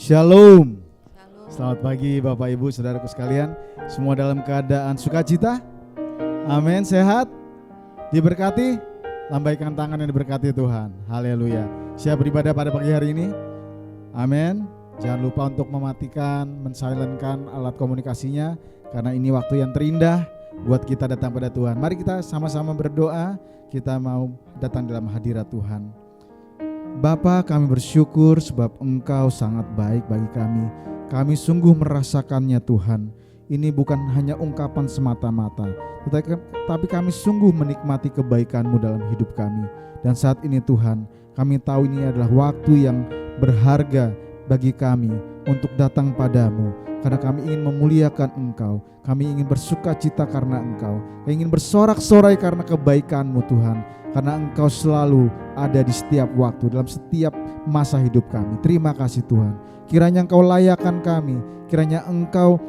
Shalom. Selamat pagi Bapak Ibu Saudaraku sekalian. Semua dalam keadaan sukacita. Amin. Sehat, diberkati. Lambaikan tangan yang diberkati Tuhan. Haleluya. Siap beribadah pada pagi hari ini? Amin. Jangan lupa untuk mematikan, mensilentkan alat komunikasinya, karena ini waktu yang terindah buat kita datang pada Tuhan. Mari kita sama-sama berdoa. Kita mau datang dalam hadirat Tuhan. Bapa, kami bersyukur sebab Engkau sangat baik bagi kami. Kami sungguh merasakannya Tuhan. Ini bukan hanya ungkapan semata-mata, tetapi kami sungguh menikmati kebaikan-Mu dalam hidup kami. Dan saat ini Tuhan, kami tahu ini adalah waktu yang berharga bagi kami untuk datang padamu. Karena kami ingin memuliakan Engkau. Kami ingin bersukacita karena Engkau. Kami ingin bersorak-sorai karena kebaikan-Mu Tuhan. Karena Engkau selalu ada di setiap waktu, dalam setiap masa hidup kami. Terima kasih Tuhan. Kiranya Engkau layakkan kami, kiranya Engkau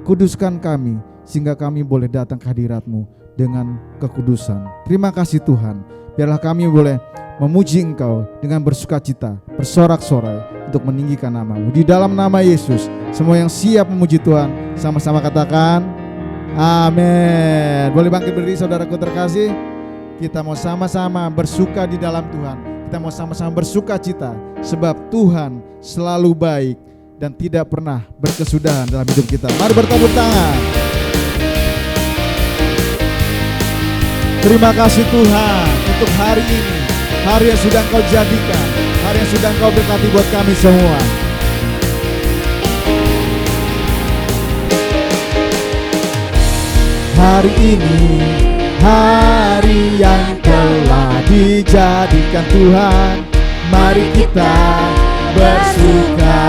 kuduskan kami, sehingga kami boleh datang ke hadirat-Mu dengan kekudusan. Terima kasih Tuhan. Biarlah kami boleh memuji Engkau dengan bersukacita, bersorak-sorai untuk meninggikan nama-Mu. Di dalam nama Yesus, semua yang siap memuji Tuhan, sama-sama katakan amin. Boleh bangkit berdiri saudaraku terkasih. Kita mau sama-sama bersuka di dalam Tuhan. Kita mau sama-sama bersuka cita, sebab Tuhan selalu baik dan tidak pernah berkesudahan dalam hidup kita. Mari bertepuk tangan. Terima kasih Tuhan untuk hari ini, hari yang sudah Engkau jadikan, hari yang sudah Engkau berkati buat kami semua. Hari ini hari yang telah dijadikan Tuhan, mari kita bersuka.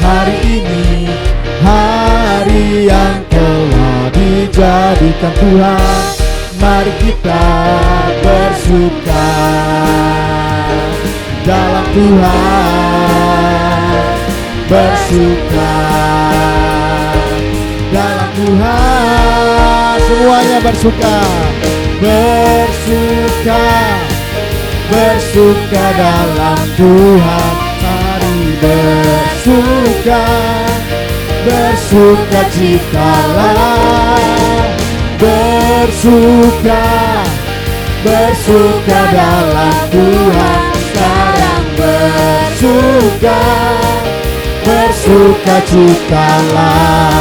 Hari ini hari yang telah dijadikan Tuhan, mari kita bersuka dalam Tuhan, bersuka dalam Tuhan. Semuanya bersuka, bersuka, bersuka dalam Tuhan. Mari bersuka, bersuka citalah, bersuka, bersuka dalam Tuhan. Sekarang bersuka, bersuka citalah.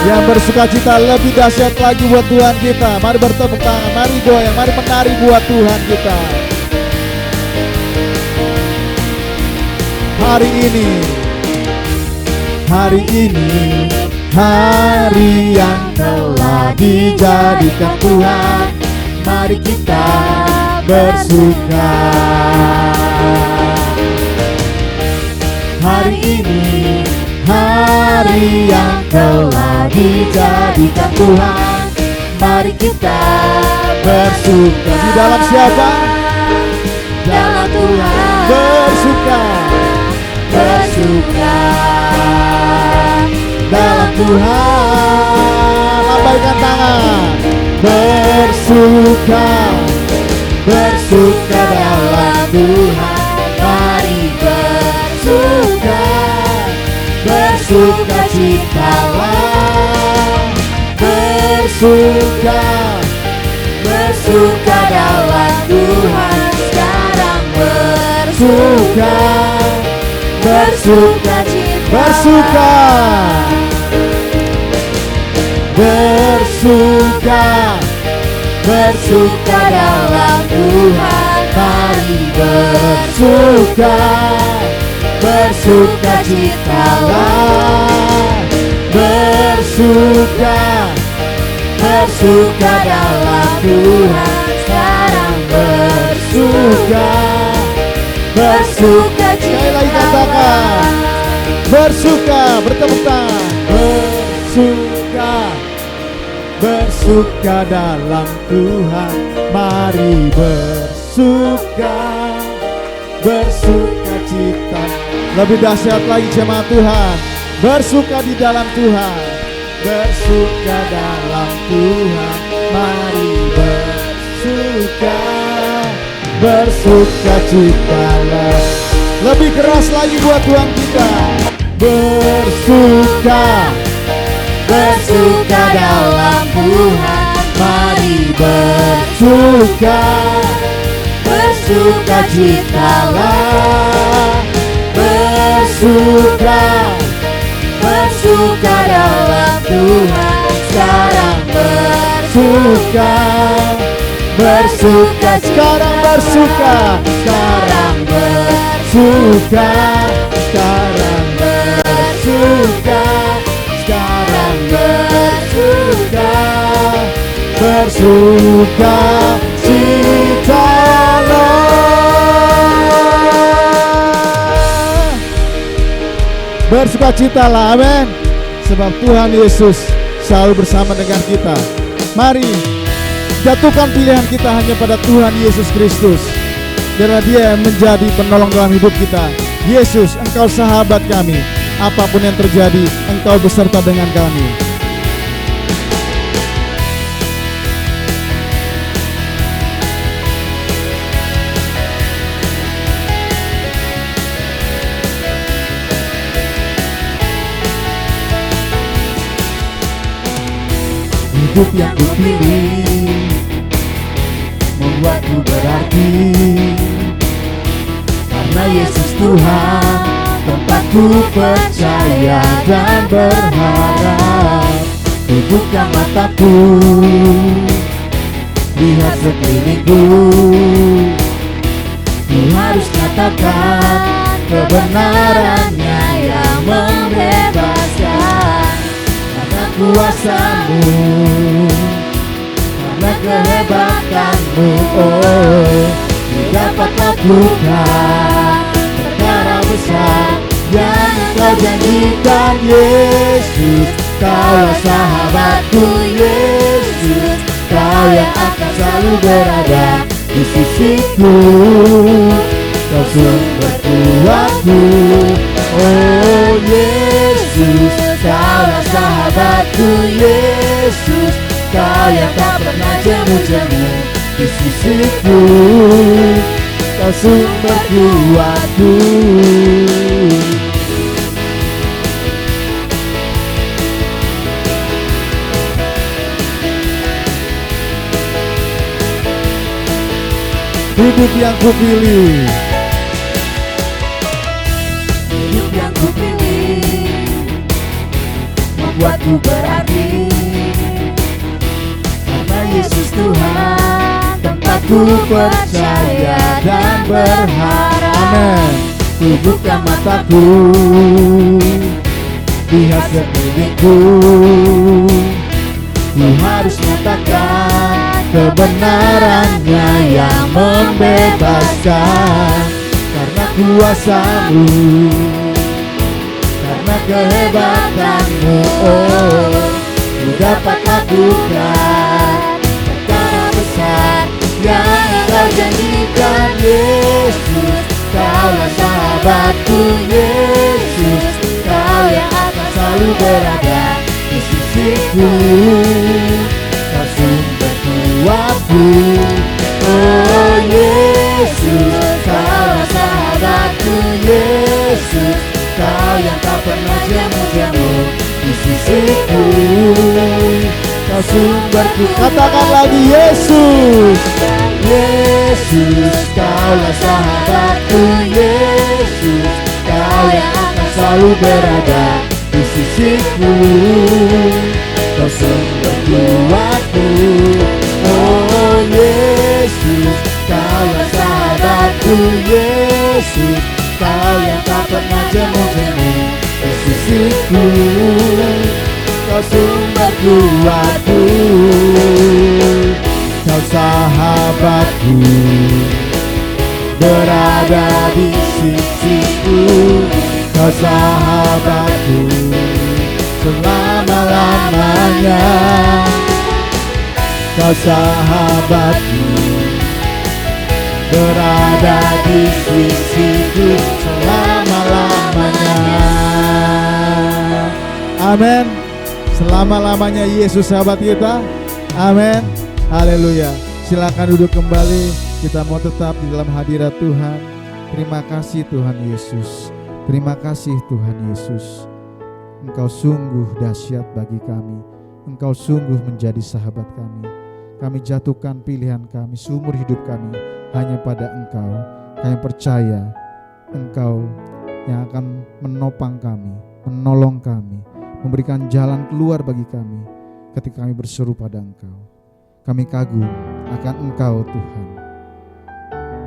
Yang bersuka cita lebih dahsyat lagi buat Tuhan kita. Mari bertepuk tangan, mari goyang, mari menari buat Tuhan kita. Hari ini hari yang telah dijadikan Tuhan, mari kita bersuka. Hari ini hari yang telah dijadikan Tuhan, mari kita bersuka. Di dalam siapa? Dalam Tuhan. Bersuka, bersuka dalam Tuhan. Lambaikan tangan. Bersuka, bersuka dalam Tuhan. Mari bersuka, bersuka citalah, bersuka, bersuka dalam Tuhan. Sekarang bersuka, bersuka cita, bersuka, bersuka, bersuka dalam Tuhan. Mari bersuka, bersuka citalah, bersuka, bersuka dalam Tuhan. Sekarang bersuka, bersuka citalah, bersuka, bertepuk tangan, bersuka, bersuka dalam Tuhan. Mari bersuka, bersuka cita. Lebih dahsyat lagi jemaat Tuhan, bersuka di dalam Tuhan, bersuka dalam Tuhan. Mari bersuka, bersukacitalah. Lebih keras lagi buat Tuhan kita. Bersuka, bersuka dalam Tuhan. Mari bersuka, bersukacitalah. Bersuka, bersuka dalam Tuhan. Sekarang bersuka, bersuka. Sekarang bersuka, sekarang bersuka. Sekarang bersuka, sekarang bersuka. Bersuka citalah. Bersukacitalah, amin. Sebab Tuhan Yesus selalu bersama dengan kita. Mari jatuhkan pilihan kita hanya pada Tuhan Yesus Kristus, karena Dia yang menjadi penolong dalam hidup kita. Yesus, Engkau sahabat kami. Apapun yang terjadi, Engkau beserta dengan kami. Hidup yang kupilih membuatku berarti, karena Yesus Tuhan tempatku percaya dan berharap. Ku buka mataku, lihat sekelilingku. Ku harus katakan kebenarannya yang membebaskan. Karena kuasa-Mu, karena kehebatanmu, oh, Ku dapat lakukan perkara besar yang Kau janjikan. Yesus, Kaulah sahabatku. Yesus, Kau yang akan selalu berada di sisiku. Kau sumber kuatku, oh Yesus, Kaulah sahabatku. Yesus, Kau yang tak pernah jemu-jemu di sisiku. Kau sumber kuatku. Hidup yang kupilih, hidup yang kupilih membuatku berarti, karena Yesus Tuhan tempatku percaya dan berharap. Amin. Ku buka mataku, lihat sekelilingku. Ku harus nyatakan kebenarannya yang membebaskan. Karena kuasa-Mu, karena kehebatanmu, oh, Ku dapat lakukan perkara besar yang Kau janjikan. Yesus, Kaulah sahabatku. Yesus, Kau yang akan selalu berada di sisiku. Kau sumber kuatku, oh Yesus, Kaulah sahabatku. Yesus, Kau yang tak pernah jemu-jemu di sisiku. Kau sumberku. Katakan lagi, Yesus, Yesus, Kaulah sahabatku. Yesus, Kau yang akan selalu berada di sisiku. Kau sumber kuatku, oh Yesus, Kaulah sahabatku. Yesus, Kau yang tak pernah jemu-jemu di sisiku. Kau sumber kuatku, Kau sahabatku, berada di sisiku. Kau sahabatku selama-lamanya. Kau sahabatku, berada di sisiku selama-lamanya. Amin. Selama-lamanya Yesus sahabat kita. Amin. Haleluya. Silakan duduk kembali. Kita mau tetap di dalam hadirat Tuhan. Terima kasih Tuhan Yesus. Terima kasih Tuhan Yesus. Engkau sungguh dahsyat bagi kami. Engkau sungguh menjadi sahabat kami. Kami jatuhkan pilihan kami, seumur hidup kami hanya pada Engkau. Kami percaya Engkau yang akan menopang kami, menolong kami, memberikan jalan keluar bagi kami ketika kami berseru pada Engkau. Kami kagum akan Engkau Tuhan.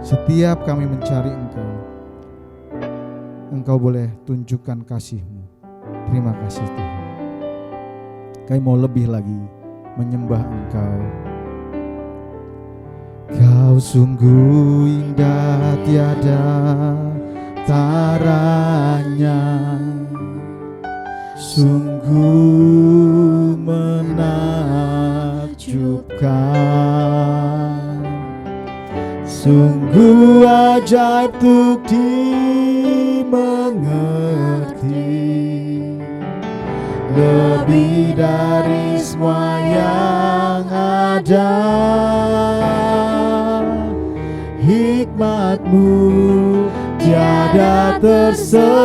Setiap kami mencari Engkau, Engkau boleh tunjukkan kasih-Mu. Terima kasih Tuhan. Kami mau lebih lagi menyembah Engkau. Kau sungguh indah tiada taranya, sungguh menakjubkan, sungguh ajaib untuk dimengerti, lebih dari semua yang ada. Hikmat-Mu tiada terselami,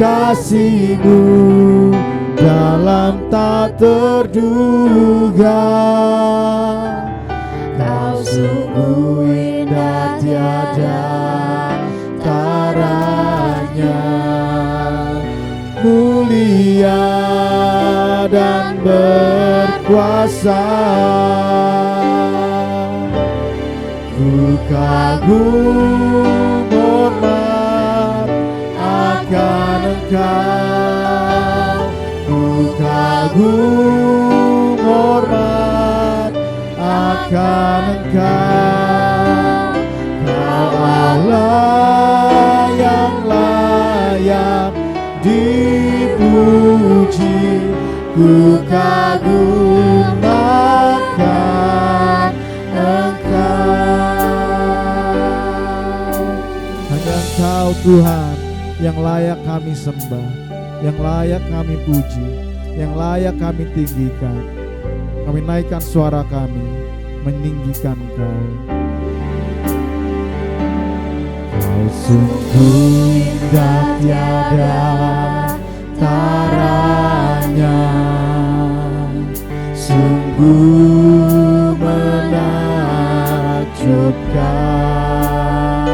kasih-Mu dalam tak terduga. Kau sungguh indah tiada taranya, mulia dan berkuasa. Ku kagum hormat akan Engkau, ku kagum hormat akan Engkau. Kau Allah yang layak dipuji, ku kagum akan Engkau. Hanya Engkau Tuhan yang layak kami sembah, yang layak kami puji, yang layak kami tinggikan. Kami naikkan suara kami meninggikan Engkau. Kau sungguh indah tiada taranya, sungguh menakjubkan,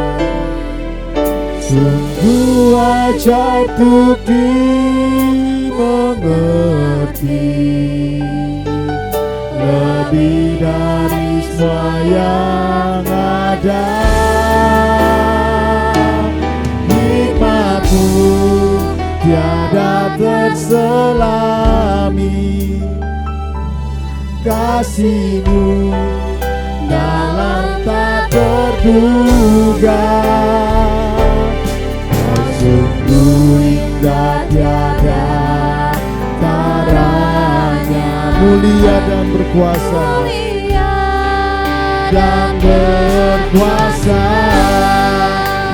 sungguh ajaib untuk dimengerti, lebih dari semua yang ada. Hikmat-Mu tiada terselami, kasih-Mu dalam tak terduga. Kau sungguh indah tiada taranya, mulia dan berkuasa, dan berkuasa.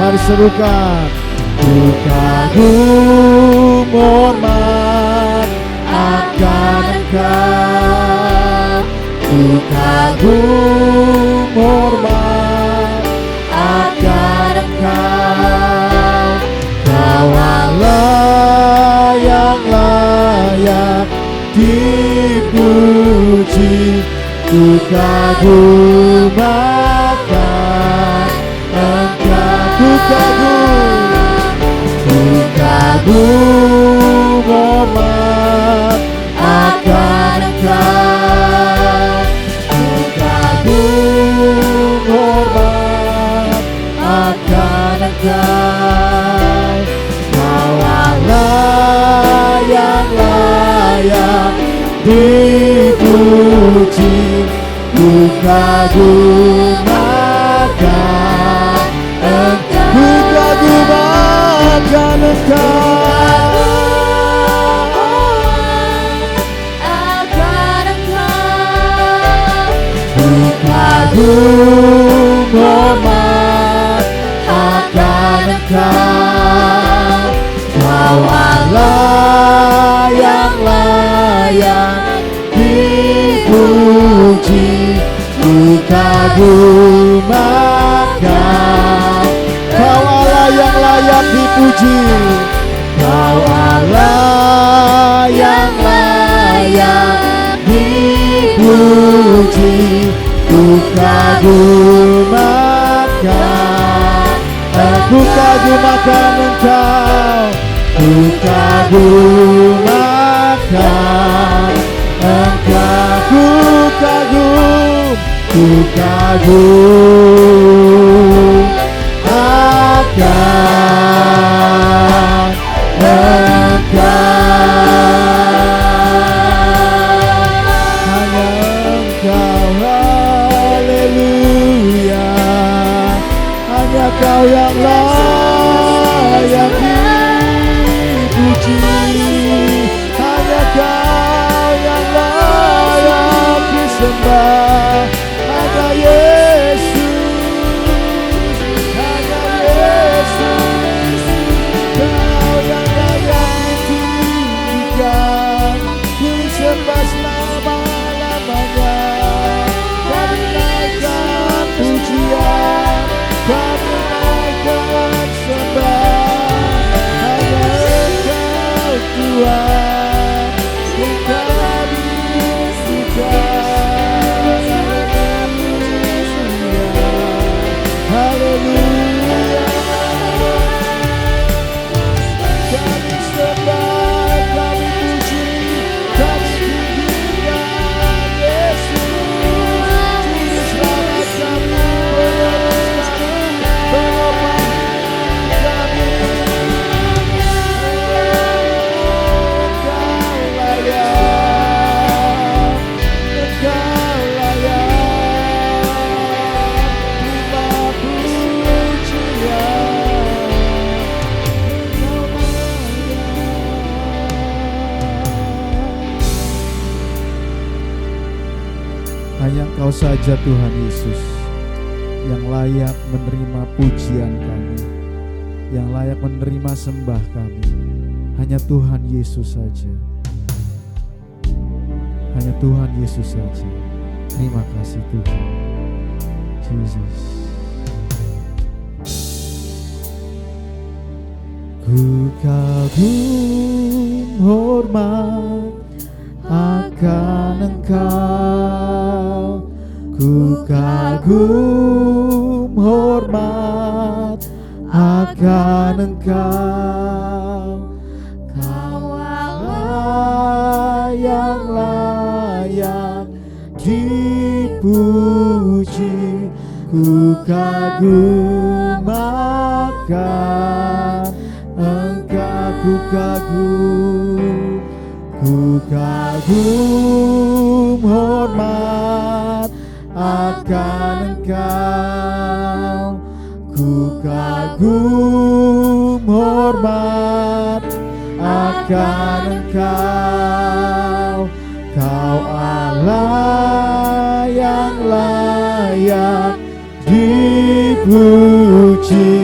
Mari serukan. Ku kagum hormat akan Engkau, ku kagum hormat akan Engkau. Kau Allah yang layak dipuji, ku kagum akan Engkau. Ku kagum hormat akan Engkau, ku kagum hormat akan Engkau. Kau Allah yang layak dipuji, ku kagum akan Engkau. Ku kagum akan Engkau, ku kagum hormat akan Engkau. Kau Allah yang layak dipuji, puji. Kau Allah yang layak dipuji. Ku kagumakan, aku kagumakan Engkau. Ku kagumakan Engkau. Ku kagum akan Engkau. Hanya Engkau, haleluya. Hanya Kau yang layak dipuji. Hanya Kau yang layak disembah. Hanya Yesus, hanya Yesus. Kau yang layak ditinggikan. Ku sembah selama-lamanya. Kami naikkan pujian, kami naikkan sembah. Hanya Engkau Tuhan, Engkau dipujikan. Haleluya. Kami sembah, kami puji, kami tinggikan Yesus. Juru selamat kami, penebus kami, penopang kami. Engkau layak, Engkau layak. Terima pujian, Engkau layak. Hanya Engkau saja Tuhan Yesus yang layak menerima pujian kami, yang layak menerima sembah kami. Hanya Tuhan Yesus saja. Hanya Tuhan Yesus saja. Terima kasih Tuhan Yesus. Ku kagum hormat akan Engkau. Ku kagum hormat akan Engkau. Kau Allah yang layak dipuji. Ku kagum akan Engkau. Ku kagum hormat akan Engkau. Ku kagum hormat akan Engkau. Kau Allah yang layak dipuji.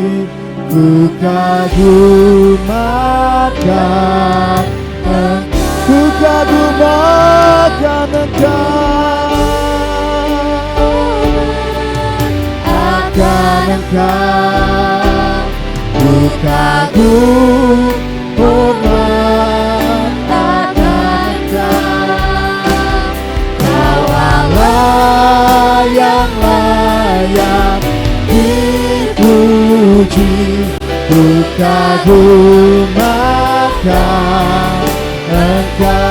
Ku kagum akan Engkau. Ku kagum akan Engkau. Akan Engkau. Ku kagum hormat akan Engkau. Kau Allah yang layak dipuji. Ku kagum akan Engkau.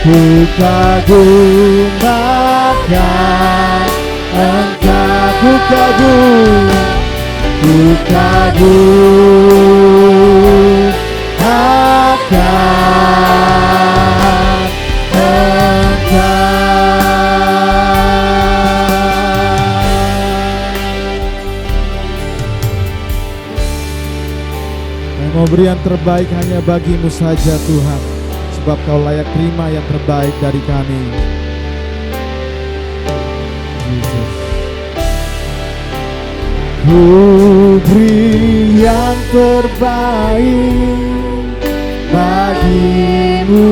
Ku kagum akan Engkau. Ku kagum akan Engkau. Mau beri yang terbaik hanya bagi-Mu saja Tuhan, sebab Kau layak terima yang terbaik dari kami. Yesus. Ku beri yang terbaik bagi-Mu.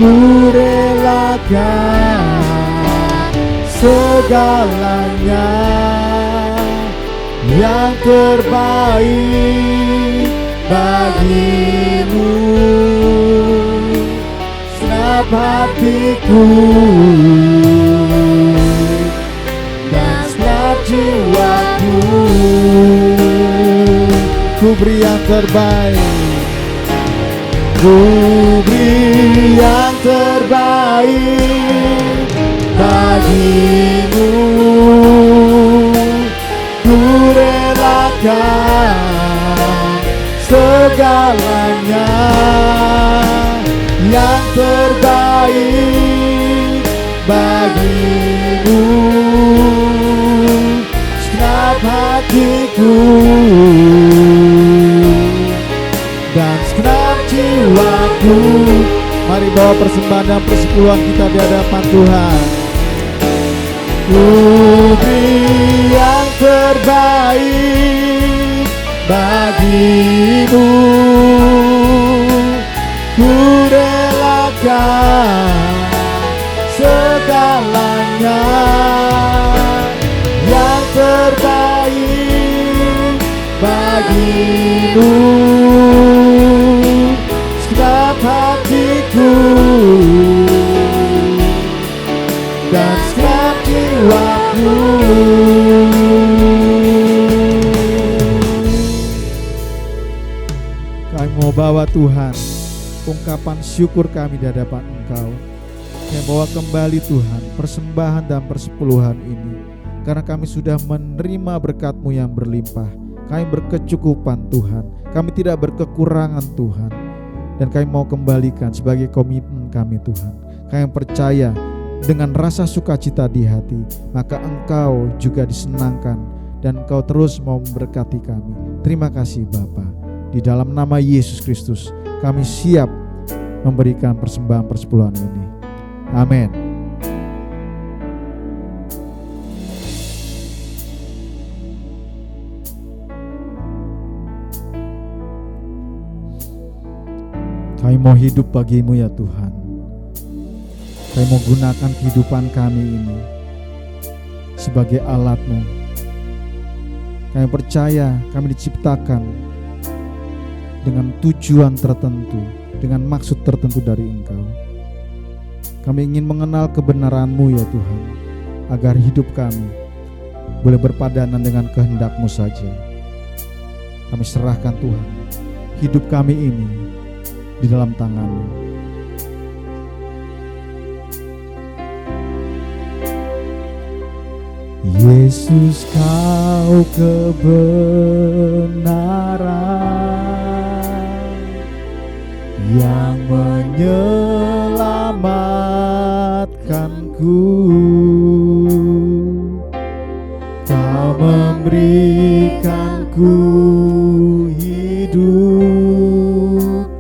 Ku relakan segalanya yang terbaik bagimu. Senap hatiku dan senap jiwaku, ku beri yang terbaik, ku beri yang terbaik bagimu. Ku relakan segalanya, yang terbaik bagimu. Segenap hatiku dan segenap jiwaku. Mari bawa persembahan dan persepuluhan kita di hadapan Tuhan. Ku beri yang terbaik bagimu, ku relakan segalanya, yang terbaik bagimu. Segenap hatiku dan segenap jiwaku. Kami mau bawa Tuhan ungkapan syukur kami di hadapan Engkau. Kami bawa kembali Tuhan persembahan dan persepuluhan ini, karena kami sudah menerima berkat-Mu yang berlimpah. Kami berkecukupan Tuhan, kami tidak berkekurangan Tuhan, dan kami mau kembalikan sebagai komitmen kami Tuhan. Kami percaya dengan rasa sukacita di hati, maka Engkau juga disenangkan dan Engkau terus mau memberkati kami. Terima kasih Bapa. Di dalam nama Yesus Kristus kami siap memberikan persembahan persepuluhan ini. Amin. Kami mau hidup bagi-Mu ya Tuhan. Kami mau gunakan kehidupan kami ini sebagai alat-Mu. Kami percaya kami diciptakan dengan tujuan tertentu, dengan maksud tertentu dari Engkau. Kami ingin mengenal kebenaran-Mu ya Tuhan, agar hidup kami boleh berpadanan dengan kehendak-Mu saja. Kami serahkan Tuhan hidup kami ini di dalam tangan-Mu. Yesus, Kau kebenaran yang menyelamatkanku. Kau memberikanku hidup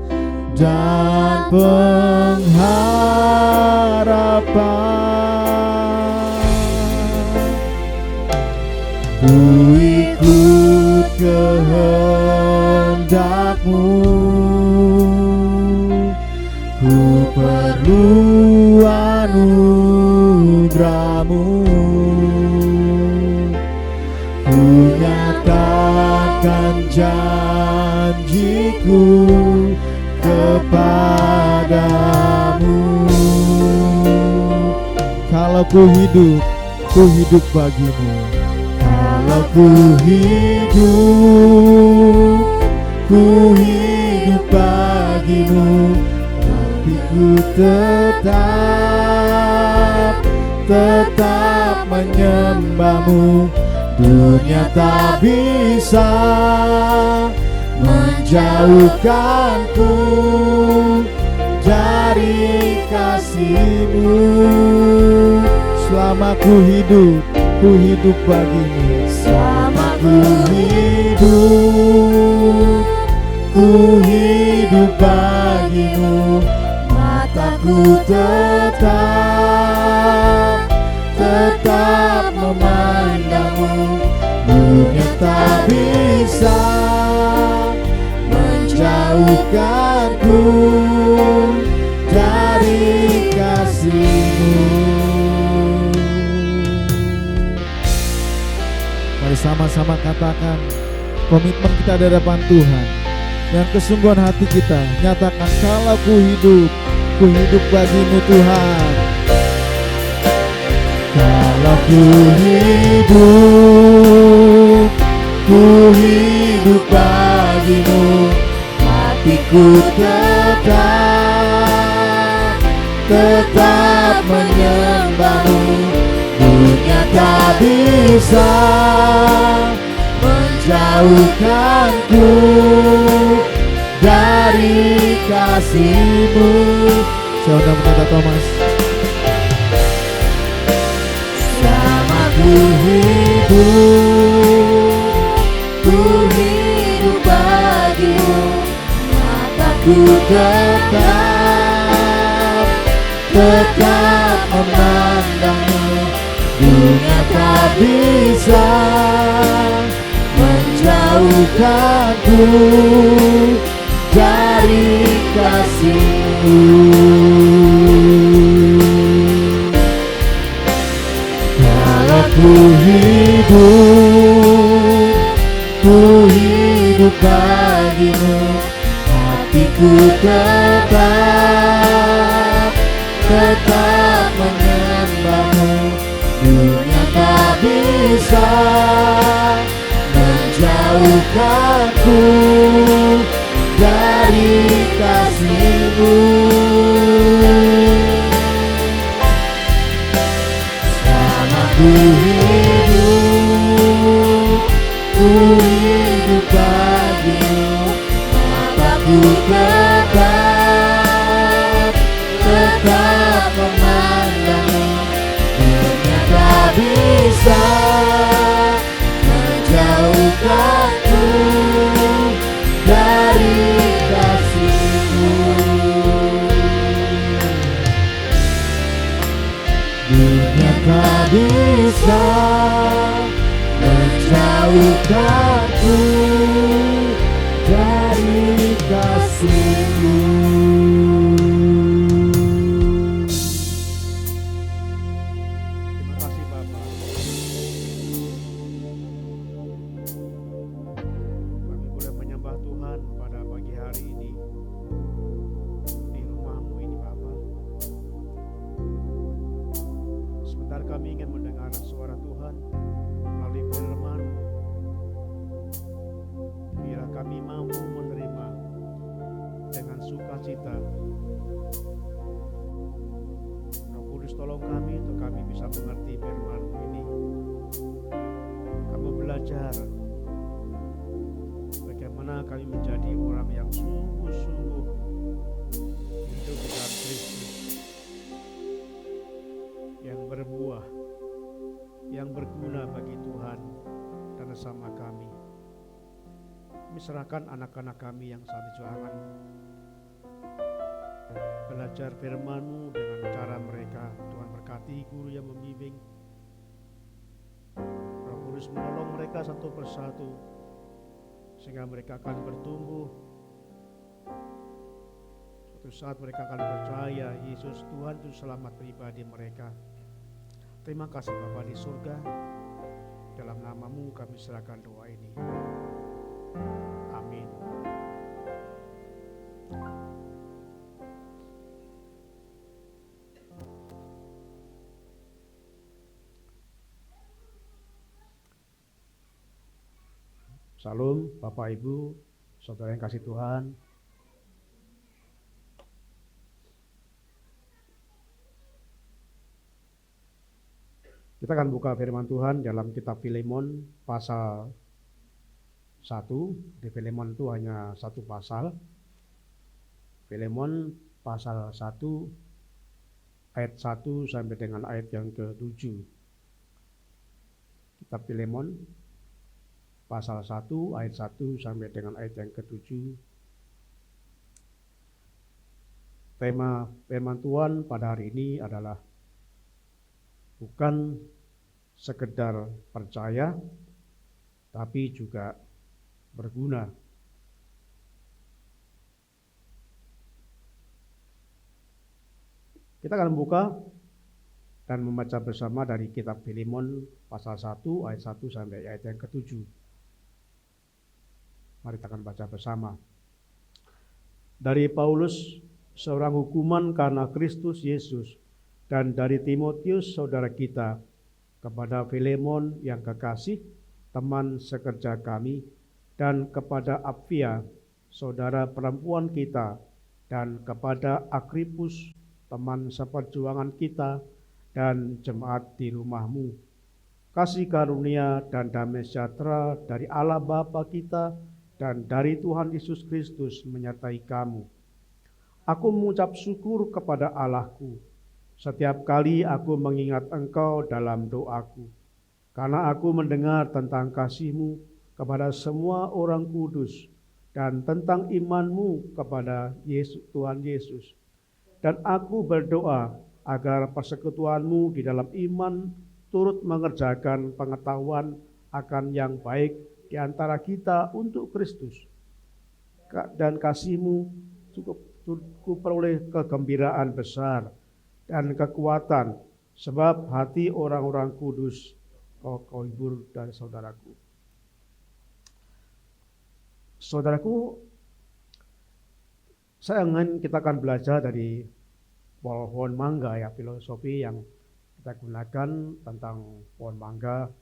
dan pengharapan. Ku ikut kehendak-Mu, ku perlu anugerah-Mu. Ku nyatakan janji-Ku kepadamu. Kalau ku hidup bagi-Mu. Kalau ku hidup bagi-Mu, hatiku tetap menyembah-Mu. Dunia tak bisa menjauhkanku dari kasih-Mu. Selama ku hidup bagi-Mu. Selama ku hidup bagi-Mu. Mataku tetap memandang-Mu. Dunia tak bisa menjauhkanku dari kasih-Mu. Mari bersama-sama katakan komitmen kita di hadapan Tuhan. Dan kesungguhan hati kita nyatakan, kalau ku hidup bagimu Tuhan. Kalau ku hidup bagimu, hatiku tetap menyembahmu. Dunia tak bisa menjauhkanku dari kasih-Mu. Saya undang pendeta Thomas. Selama ku hidup bagimu, mataku tetap memandangmu. Dunia tak bisa menjauhkanku dari kasih-Mu. Kalau ku hidup bagimu, hatiku tetap menyembahmu. Dunia tak bisa menjauhkanku dari kasih-Mu. Selama ku hidup bagimu, mataku tetap memandangmu. Dunia tak bisa menjauhkanku dari kasih-Mu. Dunia tak bisa menjauhkanku dari kasih-Mu. Bagaimana kami menjadi orang yang sungguh-sungguh hidup di dalam Kristus, yang berbuah, yang berguna bagi Tuhan dan sesama kami. Kami serahkan anak-anak kami yang saat itu akan belajar firman-Mu dengan cara mereka. Tuhan berkati guru yang membimbing. Roh Kudus menolong mereka satu persatu sehingga mereka akan bertumbuh. Suatu saat mereka akan percaya Yesus Tuhan itu selamat pribadi mereka. Terima kasih Bapa di surga. Dalam nama-Mu kami serahkan doa ini. Amin. Salam Bapak Ibu, saudara yang kasih Tuhan. Kita akan buka firman Tuhan dalam kitab Filemon pasal 1. Di Filemon itu hanya satu pasal. Filemon pasal 1 ayat 1 sampai dengan ayat yang ke-7. Kitab Filemon pasal 1 ayat 1 sampai dengan ayat yang ke-7. Tema firman Tuhan pada hari ini adalah bukan sekedar percaya, tapi juga berguna. Kita akan membuka dan membaca bersama dari kitab Filemon pasal 1 ayat 1 sampai ayat yang ke-7. Mari kita akan baca bersama. Dari Paulus, seorang hukuman karena Kristus Yesus, dan dari Timotius saudara kita, kepada Filemon yang kekasih, teman sekerja kami, dan kepada Apfia, saudara perempuan kita, dan kepada Akripus, teman seperjuangan kita, dan jemaat di rumahmu. Kasih karunia dan damai sejahtera dari Allah Bapa kita dan dari Tuhan Yesus Kristus menyertai kamu. Aku mengucap syukur kepada Allahku setiap kali aku mengingat engkau dalam doaku, karena aku mendengar tentang kasih-Mu kepada semua orang kudus dan tentang iman-Mu kepada Tuhan Yesus. Dan aku berdoa agar persekutuan-Mu di dalam iman turut mengerjakan pengetahuan akan yang baik di antara kita untuk Kristus. Dan kasih-Mu cukup peroleh kegembiraan besar dan kekuatan, sebab hati orang-orang kudus kau hibur dari saudaraku. Saudaraku, saya ingin kita akan belajar dari pohon mangga ya, filosofi yang kita gunakan tentang pohon mangga.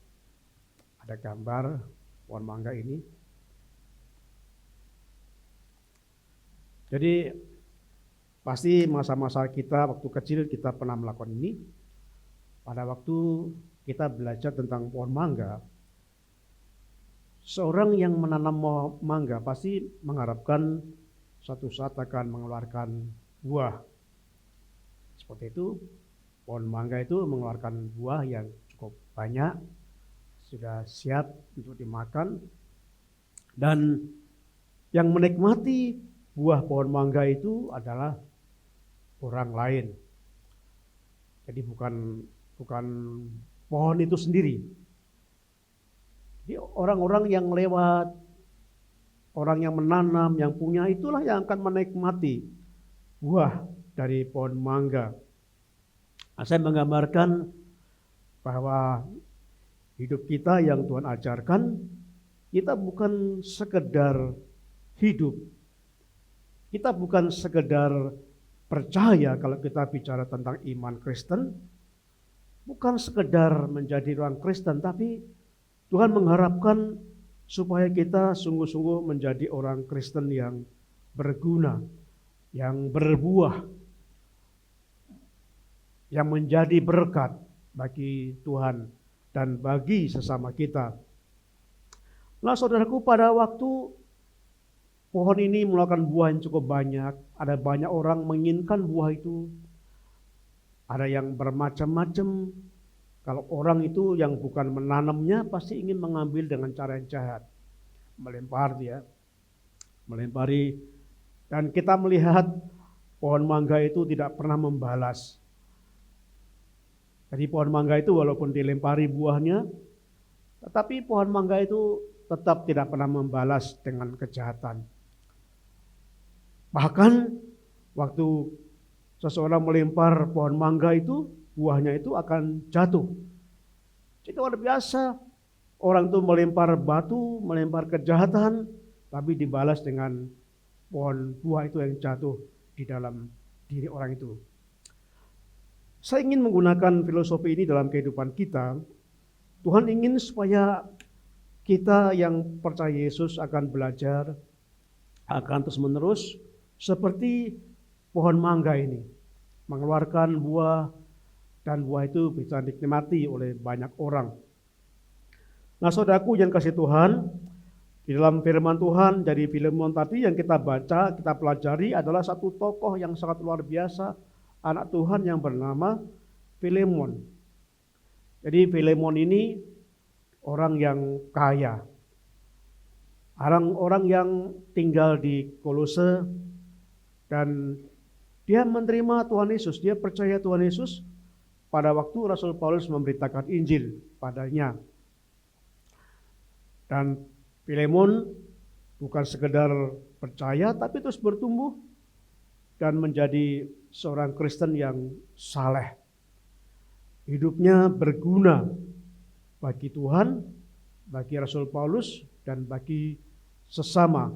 Ada gambar pohon mangga ini. Jadi pasti masa-masa kita waktu kecil kita pernah melakukan ini. Pada waktu kita belajar tentang pohon mangga, seorang yang menanam mangga pasti mengharapkan suatu saat akan mengeluarkan buah. Seperti itu, pohon mangga itu mengeluarkan buah yang cukup banyak, sudah siap untuk dimakan, dan yang menikmati buah pohon mangga itu adalah orang lain. Jadi bukan pohon itu sendiri. Jadi orang-orang yang lewat, orang yang menanam, yang punya, itulah yang akan menikmati buah dari pohon mangga. Nah, saya menggambarkan bahwa hidup kita yang Tuhan ajarkan, kita bukan sekedar hidup. Kita bukan sekedar percaya kalau kita bicara tentang iman Kristen, bukan sekedar menjadi orang Kristen, tapi Tuhan mengharapkan supaya kita sungguh-sungguh menjadi orang Kristen yang berguna, yang berbuah, yang menjadi berkat bagi Tuhan dan bagi sesama kita. Nah, saudaraku, pada waktu pohon ini mengeluarkan buah yang cukup banyak, ada banyak orang menginginkan buah itu. Ada yang bermacam-macam. Kalau orang itu yang bukan menanamnya pasti ingin mengambil dengan cara yang jahat. Melempari. Dan kita melihat pohon mangga itu tidak pernah membalas. Jadi pohon mangga itu walaupun dilempari buahnya, tetapi pohon mangga itu tetap tidak pernah membalas dengan kejahatan. Bahkan waktu seseorang melempar pohon mangga itu, buahnya itu akan jatuh. Jadi luar biasa, orang itu melempar batu, melempar kejahatan, tapi dibalas dengan pohon buah itu yang jatuh di dalam diri orang itu. Saya ingin menggunakan filosofi ini dalam kehidupan kita. Tuhan ingin supaya kita yang percaya Yesus akan belajar, akan terus menerus seperti pohon mangga ini, mengeluarkan buah, dan buah itu bisa dinikmati oleh banyak orang. Nah, saudaraku yang kasih Tuhan, di dalam firman Tuhan dari Filemon tadi yang kita baca, kita pelajari adalah satu tokoh yang sangat luar biasa, anak Tuhan yang bernama Filemon. Jadi Filemon ini orang yang kaya, orang yang tinggal di Kolose, dan dia menerima Tuhan Yesus, dia percaya Tuhan Yesus pada waktu Rasul Paulus memberitakan Injil padanya. Dan Filemon bukan sekedar percaya, tapi terus bertumbuh dan menjadi seorang Kristen yang saleh. hidupnya berguna bagi Tuhan, bagi Rasul Paulus, dan bagi sesama.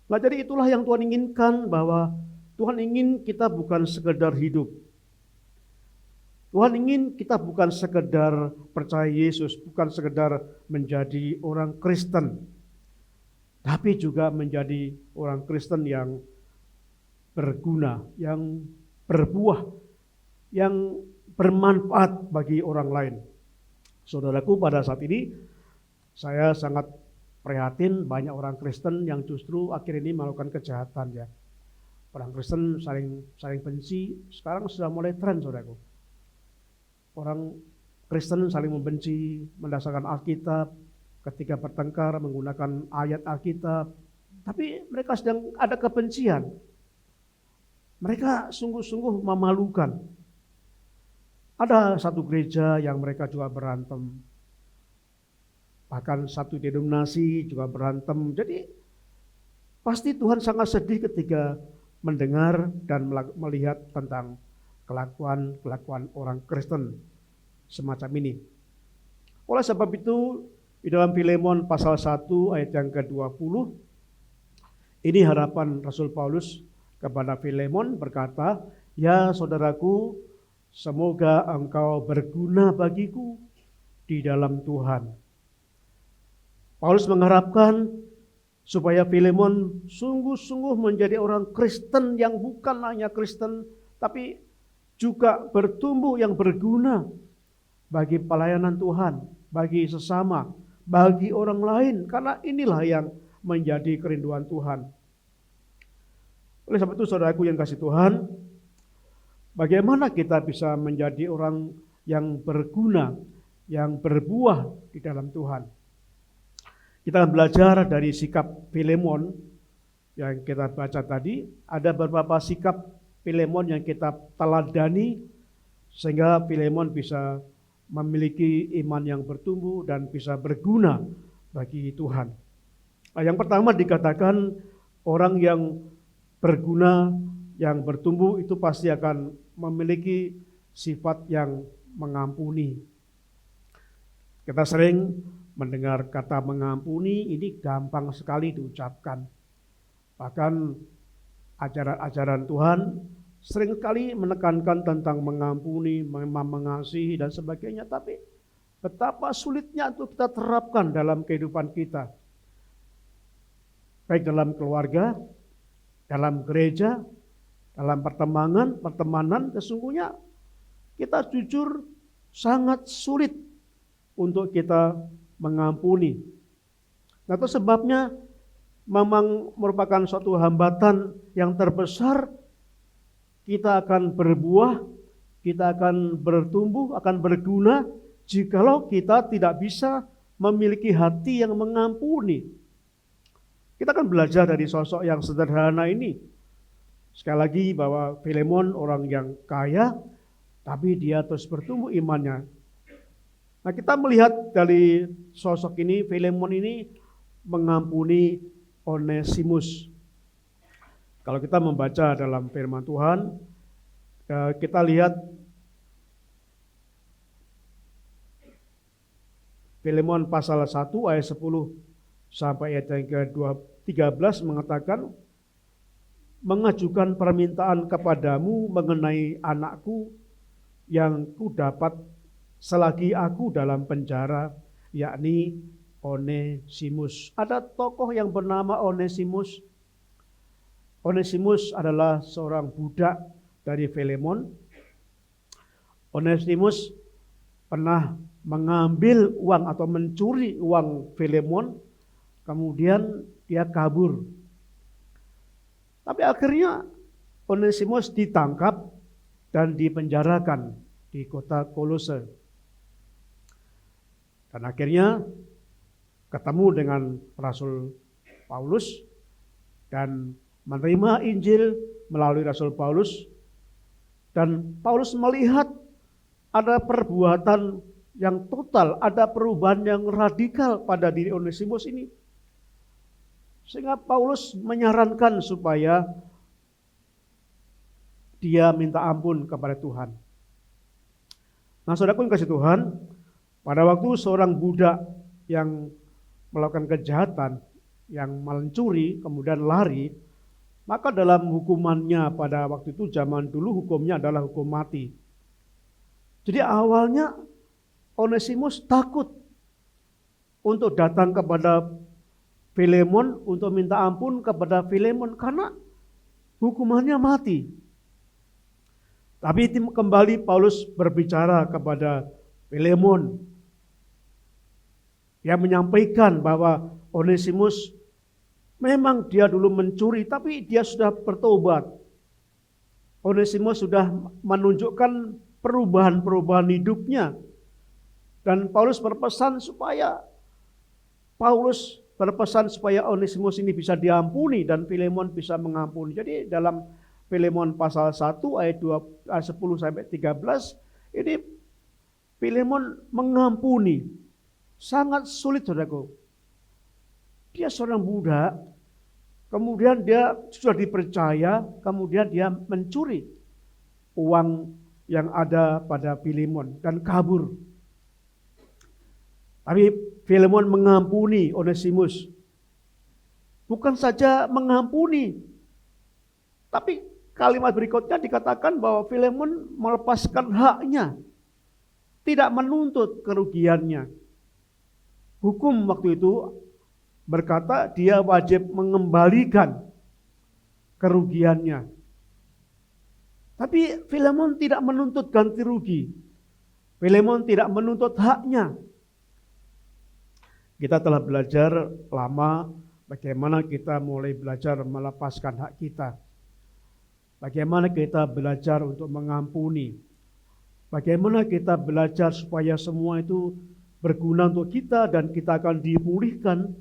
Nah, jadi itulah yang Tuhan inginkan, bahwa Tuhan ingin kita bukan sekedar hidup. Tuhan ingin kita bukan sekedar percaya Yesus, bukan sekedar menjadi orang Kristen, tapi juga menjadi orang Kristen yang berguna, yang berbuah, yang bermanfaat bagi orang lain. Saudaraku, pada saat ini saya sangat prihatin banyak orang Kristen yang justru akhir ini melakukan kejahatan ya. Orang Kristen saling benci, sekarang sudah mulai tren, saudaraku. Orang Kristen saling membenci mendasarkan Alkitab, ketika bertengkar menggunakan ayat Alkitab, tapi mereka sedang ada kebencian. Mereka sungguh-sungguh memalukan. Ada satu gereja yang mereka juga berantem. Bahkan satu denominasi juga berantem. Jadi pasti Tuhan sangat sedih ketika mendengar dan melihat tentang kelakuan orang Kristen semacam ini. Oleh sebab itu, di dalam Filemon pasal 1 ayat yang ke-20, ini harapan Rasul Paulus kepada Filemon berkata, "Ya saudaraku, semoga engkau berguna bagiku di dalam Tuhan." Paulus mengharapkan supaya Filemon sungguh-sungguh menjadi orang Kristen yang bukan hanya Kristen, tapi juga bertumbuh yang berguna bagi pelayanan Tuhan, bagi sesama, bagi orang lain, karena inilah yang menjadi kerinduan Tuhan. Oleh sebab itu, saudaraku yang kasih Tuhan, bagaimana kita bisa menjadi orang yang berguna, yang berbuah di dalam Tuhan? Kita belajar dari sikap Filemon yang kita baca tadi. Ada beberapa sikap Filemon yang kita teladani sehingga Filemon bisa memiliki iman yang bertumbuh dan bisa berguna bagi Tuhan. Nah, yang pertama dikatakan orang yang berguna, yang bertumbuh itu pasti akan memiliki sifat yang mengampuni. Kita sering mendengar kata mengampuni, ini gampang sekali diucapkan. Bahkan ajaran-ajaran Tuhan sering sekali menekankan tentang mengampuni, mengasihi dan sebagainya. Tapi betapa sulitnya untuk kita terapkan dalam kehidupan kita. Baik dalam keluarga, dalam gereja, dalam pertemanan, sesungguhnya kita jujur sangat sulit untuk kita mengampuni. Nah, itu sebabnya memang merupakan suatu hambatan yang terbesar. Kita akan berbuah, kita akan bertumbuh, akan berguna jikalau kita tidak bisa memiliki hati yang mengampuni. Kita akan belajar dari sosok yang sederhana ini. Sekali lagi bahwa Filemon orang yang kaya, tapi dia terus bertumbuh imannya. Nah, kita melihat dari sosok ini, Filemon ini mengampuni Onesimus. Kalau kita membaca dalam firman Tuhan, kita lihat Filemon pasal 1 ayat 10 sampai ayat yang ke-13 mengatakan, "Mengajukan permintaan kepadamu mengenai anakku yang ku dapat selagi aku dalam penjara, yakni Onesimus." Ada tokoh yang bernama Onesimus. Onesimus adalah seorang budak dari Filemon. Onesimus pernah mengambil uang atau mencuri uang Filemon, kemudian dia kabur. Tapi akhirnya Onesimus ditangkap dan dipenjarakan di kota Kolose. Dan akhirnya ketemu dengan Rasul Paulus dan menerima Injil melalui Rasul Paulus. Dan Paulus melihat ada perbuatan yang total, ada perubahan yang radikal pada diri Onesimus ini. Sehingga Paulus menyarankan supaya dia minta ampun kepada Tuhan. Nah, saudaraku yang kasih Tuhan, pada waktu seorang budak yang melakukan kejahatan, yang mencuri, kemudian lari, maka dalam hukumannya pada waktu itu zaman dulu hukumnya adalah hukum mati. Jadi awalnya Onesimus takut untuk datang kepada Filemon untuk minta ampun kepada Filemon karena hukumannya mati. Tapi kembali Paulus berbicara kepada Filemon. Dia menyampaikan bahwa Onesimus memang dia dulu mencuri tapi dia sudah bertobat. Onesimus sudah menunjukkan perubahan-perubahan hidupnya. Dan Paulus berpesan supaya Onesimus ini bisa diampuni dan Filemon bisa mengampuni. Jadi dalam Filemon pasal 1 ayat 10 sampai 13 ini Filemon mengampuni. Sangat sulit, saudaraku. Dia seorang budak, kemudian dia sudah dipercaya, kemudian dia mencuri uang yang ada pada Filemon dan kabur. Tapi Filemon mengampuni Onesimus. Bukan saja mengampuni, tapi kalimat berikutnya dikatakan bahwa Filemon melepaskan haknya, tidak menuntut kerugiannya. Hukum waktu itu berkata dia wajib mengembalikan kerugiannya. Tapi Filemon tidak menuntut ganti rugi. Filemon tidak menuntut haknya. Kita telah belajar lama bagaimana kita mulai belajar melepaskan hak kita. Bagaimana kita belajar untuk mengampuni. Bagaimana kita belajar supaya semua itu berguna untuk kita dan kita akan dipulihkan.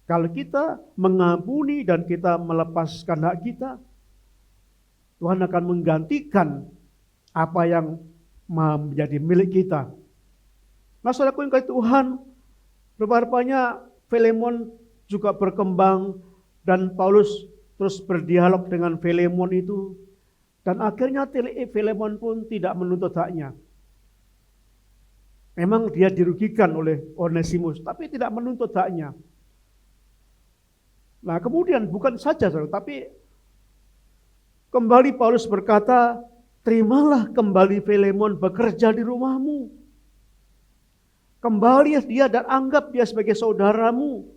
Kalau kita mengampuni dan kita melepaskan hak kita, Tuhan akan menggantikan apa yang menjadi milik kita. Nah, saudaraku yang kasih Tuhan, rupa-rupanya Filemon juga berkembang dan Paulus terus berdialog dengan Filemon itu. Dan akhirnya Filemon pun tidak menuntut haknya. Memang dia dirugikan oleh Onesimus, tapi tidak menuntut haknya. Nah, kemudian bukan saja, saudara, tapi kembali Paulus berkata, terimalah kembali Filemon bekerja di rumahmu. Kembali dia dan anggap dia sebagai saudaramu.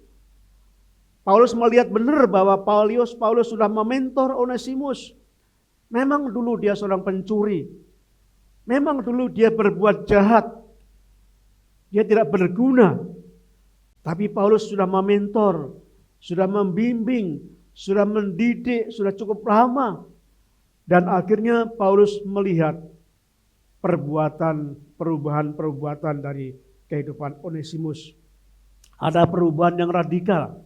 Paulus melihat benar bahwa Paulus sudah mementor Onesimus. Memang dulu dia seorang pencuri. Memang dulu dia berbuat jahat. Dia tidak berguna. Tapi Paulus sudah mementor, sudah membimbing, sudah mendidik, sudah cukup lama. Dan akhirnya Paulus melihat perubahan-perubahan dari kehidupan Onesimus. Ada perubahan yang radikal.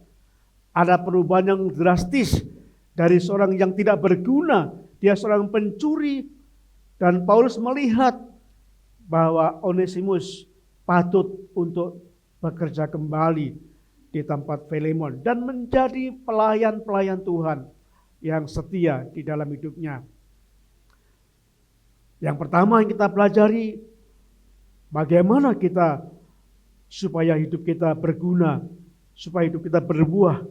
Ada perubahan yang drastis. Dari seorang yang tidak berguna, dia seorang pencuri. Dan Paulus melihat bahwa Onesimus patut untuk bekerja kembali di tempat Filemon. Dan menjadi pelayan-pelayan Tuhan yang setia di dalam hidupnya. Yang pertama yang kita pelajari, bagaimana kita supaya hidup kita berguna, supaya hidup kita berbuah,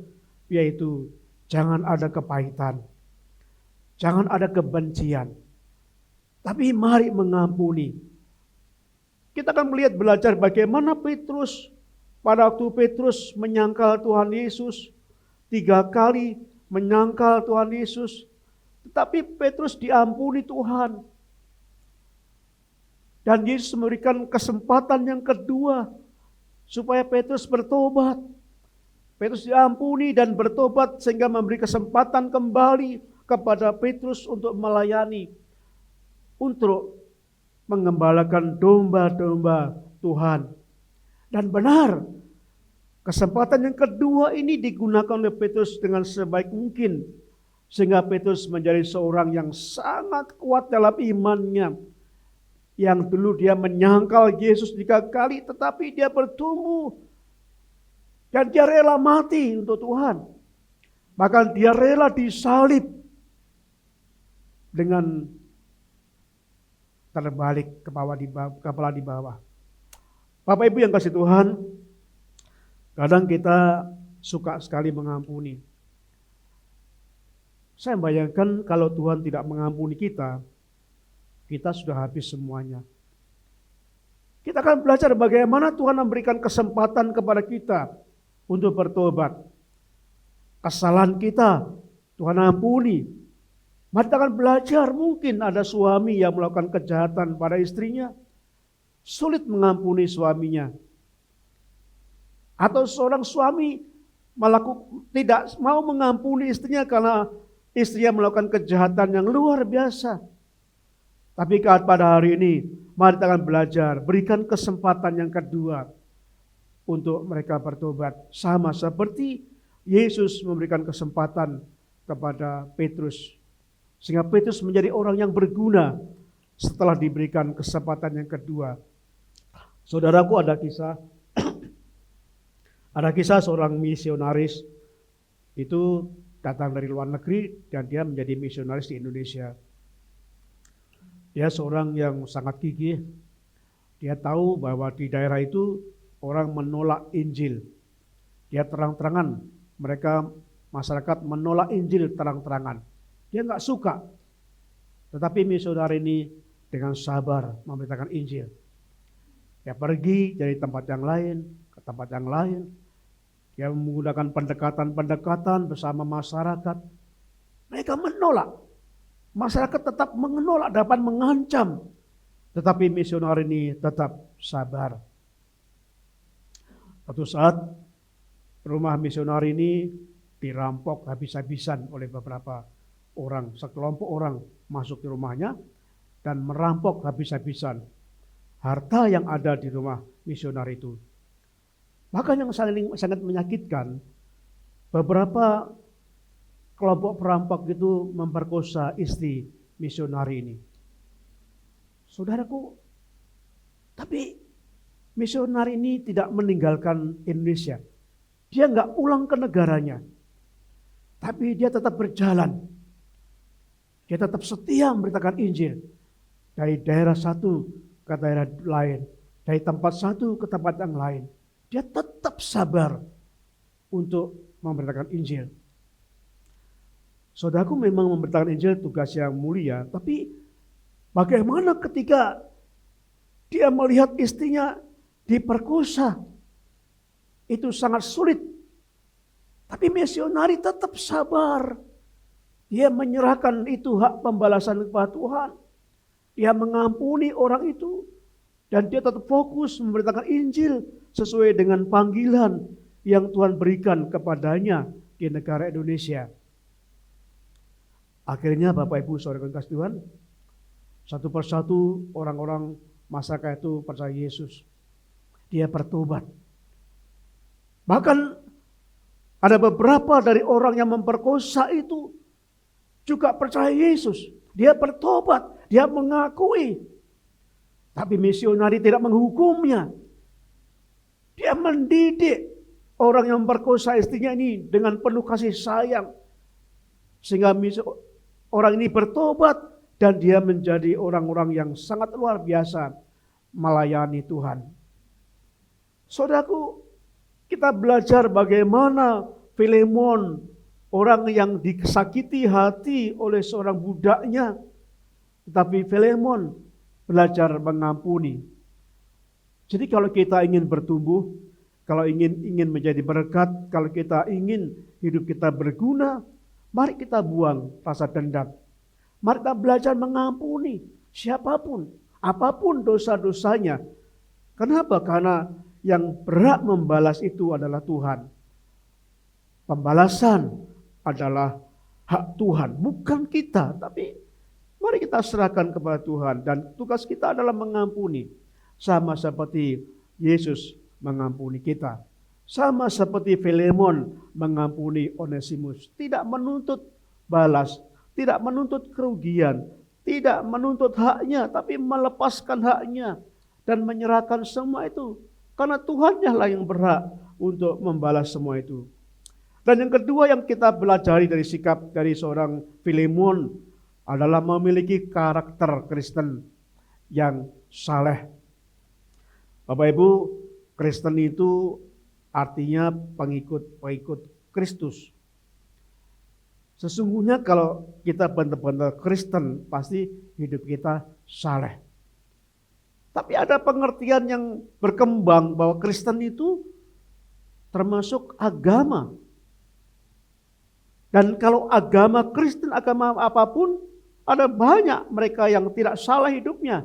yaitu jangan ada kepahitan, jangan ada kebencian, tapi mari mengampuni. Kita akan melihat belajar bagaimana Petrus, pada waktu Petrus menyangkal Tuhan Yesus, 3 kali menyangkal Tuhan Yesus, tetapi Petrus diampuni Tuhan. Dan Yesus memberikan kesempatan yang kedua supaya Petrus bertobat. Petrus diampuni dan bertobat sehingga memberi kesempatan kembali kepada Petrus untuk melayani, untuk mengembalakan domba-domba Tuhan. Dan benar, kesempatan yang kedua ini digunakan oleh Petrus dengan sebaik mungkin, sehingga Petrus menjadi seorang yang sangat kuat dalam imannya. Yang dulu dia menyangkal Yesus 3 kali, tetapi dia bertumbuh. Dan dia rela mati untuk Tuhan. Bahkan dia rela disalib dengan terbalik kepala di bawah. Bapak Ibu yang kasih Tuhan, kadang kita suka sekali mengampuni. Saya bayangkan kalau Tuhan tidak mengampuni kita sudah habis semuanya. Kita akan belajar bagaimana Tuhan memberikan kesempatan kepada kita untuk bertobat. Kesalahan kita Tuhan ampuni. Mari kita akan belajar, mungkin ada suami yang melakukan kejahatan pada istrinya, sulit mengampuni suaminya. Atau seorang suami tidak mau mengampuni istrinya karena istrinya melakukan kejahatan yang luar biasa. Tapi pada hari ini, mari kita akan belajar, berikan kesempatan yang kedua untuk mereka bertobat. Sama seperti Yesus memberikan kesempatan kepada Petrus. Sehingga Petrus menjadi orang yang berguna setelah diberikan kesempatan yang kedua. Saudaraku, ada kisah seorang misionaris itu datang dari luar negeri dan dia menjadi misionaris di Indonesia. Dia seorang yang sangat gigih. Dia tahu bahwa di daerah itu orang menolak Injil. Dia terang-terangan, masyarakat menolak Injil terang-terangan. Dia nggak suka. Tetapi misionaris ini dengan sabar memberitakan Injil. Dia pergi dari tempat yang lain ke tempat yang lain. Dia menggunakan pendekatan-pendekatan bersama masyarakat. Mereka menolak. Masyarakat tetap menolak, dapat mengancam. Tetapi misionaris ini tetap sabar. Suatu saat rumah misionaris ini dirampok habis-habisan oleh beberapa orang. Sekelompok orang masuk ke rumahnya dan merampok habis-habisan harta yang ada di rumah misionaris itu. Bahkan yang sangat menyakitkan, beberapa kelompok perampok itu memperkosa istri misionaris ini. Saudaraku, tapi misionaris ini tidak meninggalkan Indonesia. Dia nggak pulang ke negaranya. Tapi dia tetap berjalan. Dia tetap setia memberitakan Injil. Dari daerah satu ke daerah lain. Dari tempat satu ke tempat yang lain. Dia tetap sabar untuk memberitakan Injil. Saudaraku, memang memberitakan Injil tugas yang mulia, tapi bagaimana ketika dia melihat istrinya diperkosa? Itu sangat sulit. Tapi misionaris tetap sabar. Dia menyerahkan itu hak pembalasan kepada Tuhan. Dia mengampuni orang itu. Dan dia tetap fokus memberitakan Injil sesuai dengan panggilan yang Tuhan berikan kepadanya di negara Indonesia. Akhirnya Bapak Ibu Saudara kasih Tuhan, satu persatu orang-orang masyarakat itu percaya Yesus. Dia bertobat. Bahkan ada beberapa dari orang yang memperkosa itu juga percaya Yesus. Dia bertobat, dia mengakui. Tapi misionaris tidak menghukumnya. Dia mendidik orang yang memperkosa istrinya ini dengan penuh kasih sayang. Sehingga orang ini bertobat dan dia menjadi orang-orang yang sangat luar biasa melayani Tuhan. Saudaraku, kita belajar bagaimana Filemon, orang yang disakiti hati oleh seorang budaknya. Tetapi Filemon belajar mengampuni. Jadi kalau kita ingin bertumbuh, kalau ingin menjadi berkat, kalau kita ingin hidup kita berguna, mari kita buang rasa dendam. Mari kita belajar mengampuni siapapun, apapun dosa-dosanya. Kenapa? Karena yang berhak membalas itu adalah Tuhan. Pembalasan adalah hak Tuhan, bukan kita. Tapi mari kita serahkan kepada Tuhan. Dan tugas kita adalah mengampuni. Sama seperti Yesus mengampuni kita. Sama seperti Filemon mengampuni Onesimus. Tidak menuntut balas, tidak menuntut kerugian, tidak menuntut haknya, tapi melepaskan haknya dan menyerahkan semua itu. Karena Tuhannya lah yang berhak untuk membalas semua itu. Dan yang kedua yang kita pelajari dari sikap dari seorang Filemon adalah memiliki karakter Kristen. yang saleh. Bapak Ibu, Kristen itu artinya pengikut Kristus. Sesungguhnya kalau kita benar-benar Kristen, pasti hidup kita saleh. Tapi ada pengertian yang berkembang bahwa Kristen itu termasuk agama. Dan kalau agama Kristen, agama apapun, ada banyak mereka yang tidak salah hidupnya.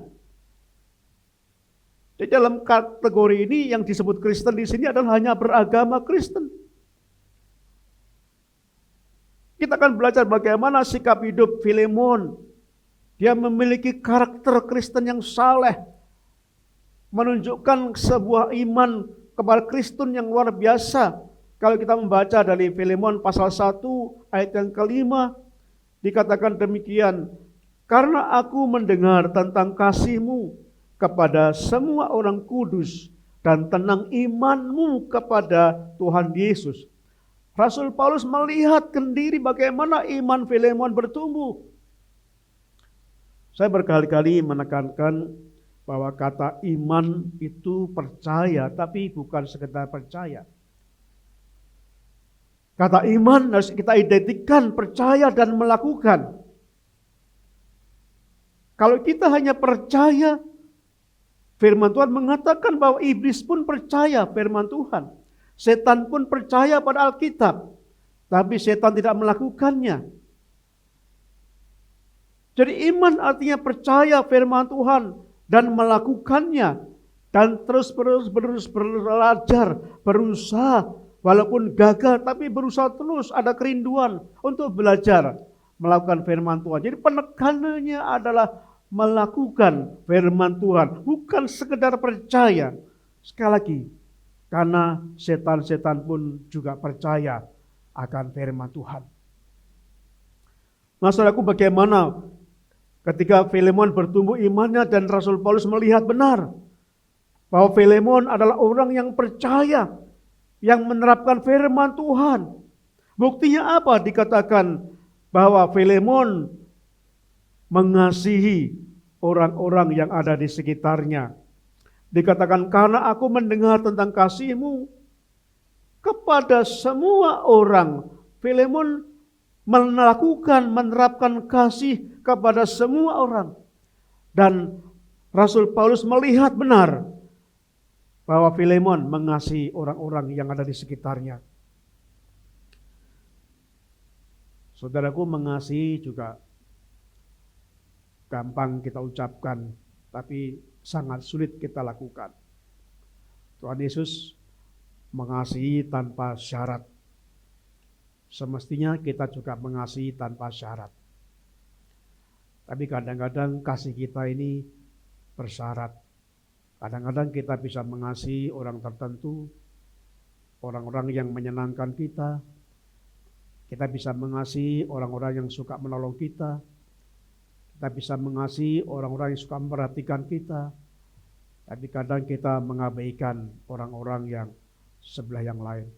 Di dalam kategori ini yang disebut Kristen di sini adalah hanya beragama Kristen. Kita akan belajar bagaimana sikap hidup Filemon. Dia memiliki karakter Kristen yang saleh, menunjukkan sebuah iman kepada Kristen yang luar biasa. Kalau kita membaca dari Filemon pasal 1 ayat yang kelima, dikatakan demikian, karena aku mendengar tentang kasih-Mu kepada semua orang kudus dan tentang iman-Mu kepada Tuhan Yesus. Rasul Paulus melihat sendiri bagaimana iman Filemon bertumbuh. Saya berkali-kali menekankan bahwa kata iman itu percaya, tapi bukan sekedar percaya. Kata iman harus kita identikkan percaya dan melakukan. Kalau kita hanya percaya, firman Tuhan mengatakan bahwa iblis pun percaya firman Tuhan. Setan pun percaya pada Alkitab, tapi setan tidak melakukannya. Jadi iman artinya percaya firman Tuhan dan melakukannya. Dan terus belajar, berusaha, walaupun gagal tapi berusaha terus, ada kerinduan untuk belajar melakukan firman Tuhan. Jadi penekanannya adalah melakukan firman Tuhan, bukan sekedar percaya. Sekali lagi, karena setan-setan pun juga percaya akan firman Tuhan. Nah, saudaraku, bagaimana ketika Filemon bertumbuh imannya dan Rasul Paulus melihat benar bahwa Filemon adalah orang yang percaya, yang menerapkan firman Tuhan. Buktinya apa? Dikatakan bahwa Filemon mengasihi orang-orang yang ada di sekitarnya. Dikatakan, karena aku mendengar tentang kasih-Mu kepada semua orang. Filemon menerapkan kasih kepada semua orang. Dan Rasul Paulus melihat benar bahwa Filemon mengasihi orang-orang yang ada di sekitarnya. Saudaraku, mengasihi juga gampang kita ucapkan, tapi sangat sulit kita lakukan. Tuhan Yesus mengasihi tanpa syarat. Semestinya kita juga mengasihi tanpa syarat. Tapi kadang-kadang kasih kita ini bersyarat. Kadang-kadang kita bisa mengasihi orang tertentu, orang-orang yang menyenangkan kita. Kita bisa mengasihi orang-orang yang suka menolong kita. Kita bisa mengasihi orang-orang yang suka memperhatikan kita. Tapi kadang kita mengabaikan orang-orang yang sebelah yang lain.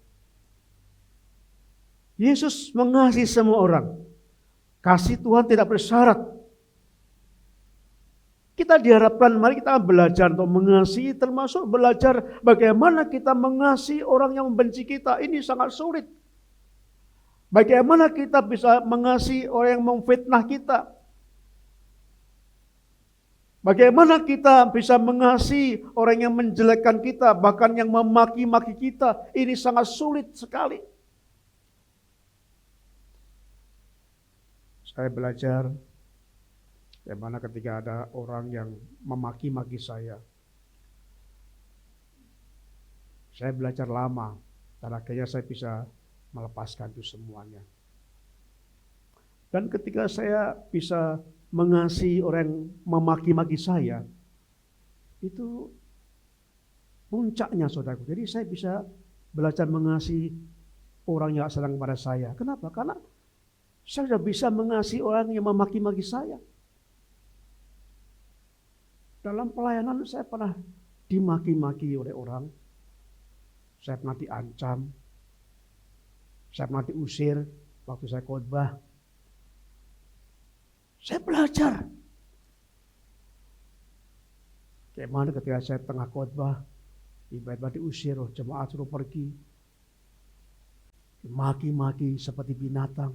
Yesus mengasihi semua orang. Kasih Tuhan tidak bersyarat. Kita diharapkan, mari kita belajar untuk mengasihi, termasuk belajar bagaimana kita mengasihi orang yang membenci kita. Ini sangat sulit. Bagaimana kita bisa mengasihi orang yang memfitnah kita? Bagaimana kita bisa mengasihi orang yang menjelekkan kita, bahkan yang memaki-maki kita? Ini sangat sulit sekali. Saya belajar bagaimana ketika ada orang yang memaki-maki saya. Saya belajar lama, dan akhirnya saya bisa melepaskan itu semuanya. Dan ketika saya bisa mengasihi orang yang memaki-maki saya, itu puncaknya, saudaraku. Jadi saya bisa belajar mengasihi orang yang sedang pada saya. Kenapa? Karena saya sudah bisa mengasihi orang yang memaki-maki saya. Dalam pelayanan saya pernah dimaki-maki oleh orang. Saya pernah diancam. Saya pernah diusir waktu saya khotbah. Saya belajar. Kayak mana ketika saya tengah khotbah, tiba-tiba diusir, jemaat suruh pergi. Maki-maki seperti binatang.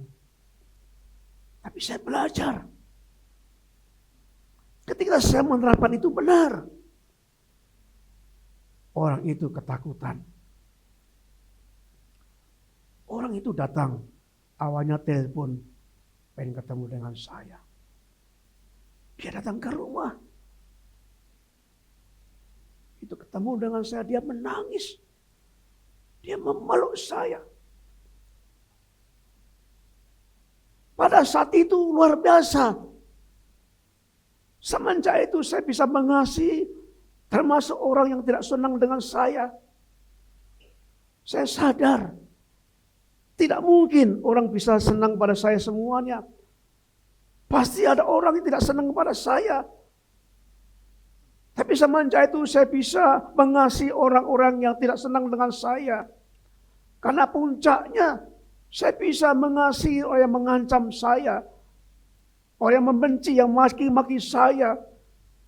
Tapi saya belajar. Ketika saya menerapkan itu benar. Orang itu ketakutan. Orang itu datang, awalnya telepon, pengen ketemu dengan saya. Dia datang ke rumah. Itu ketemu dengan saya, dia menangis. Dia memeluk saya. Pada saat itu luar biasa. Semenjak itu saya bisa mengasihi termasuk orang yang tidak senang dengan saya. Saya sadar. Tidak mungkin orang bisa senang pada saya semuanya. Pasti ada orang yang tidak senang pada saya. Tapi semenjak itu saya bisa mengasihi orang-orang yang tidak senang dengan saya. Karena puncaknya saya bisa mengasihi orang yang mengancam saya. Orang yang membenci, yang maki-maki saya.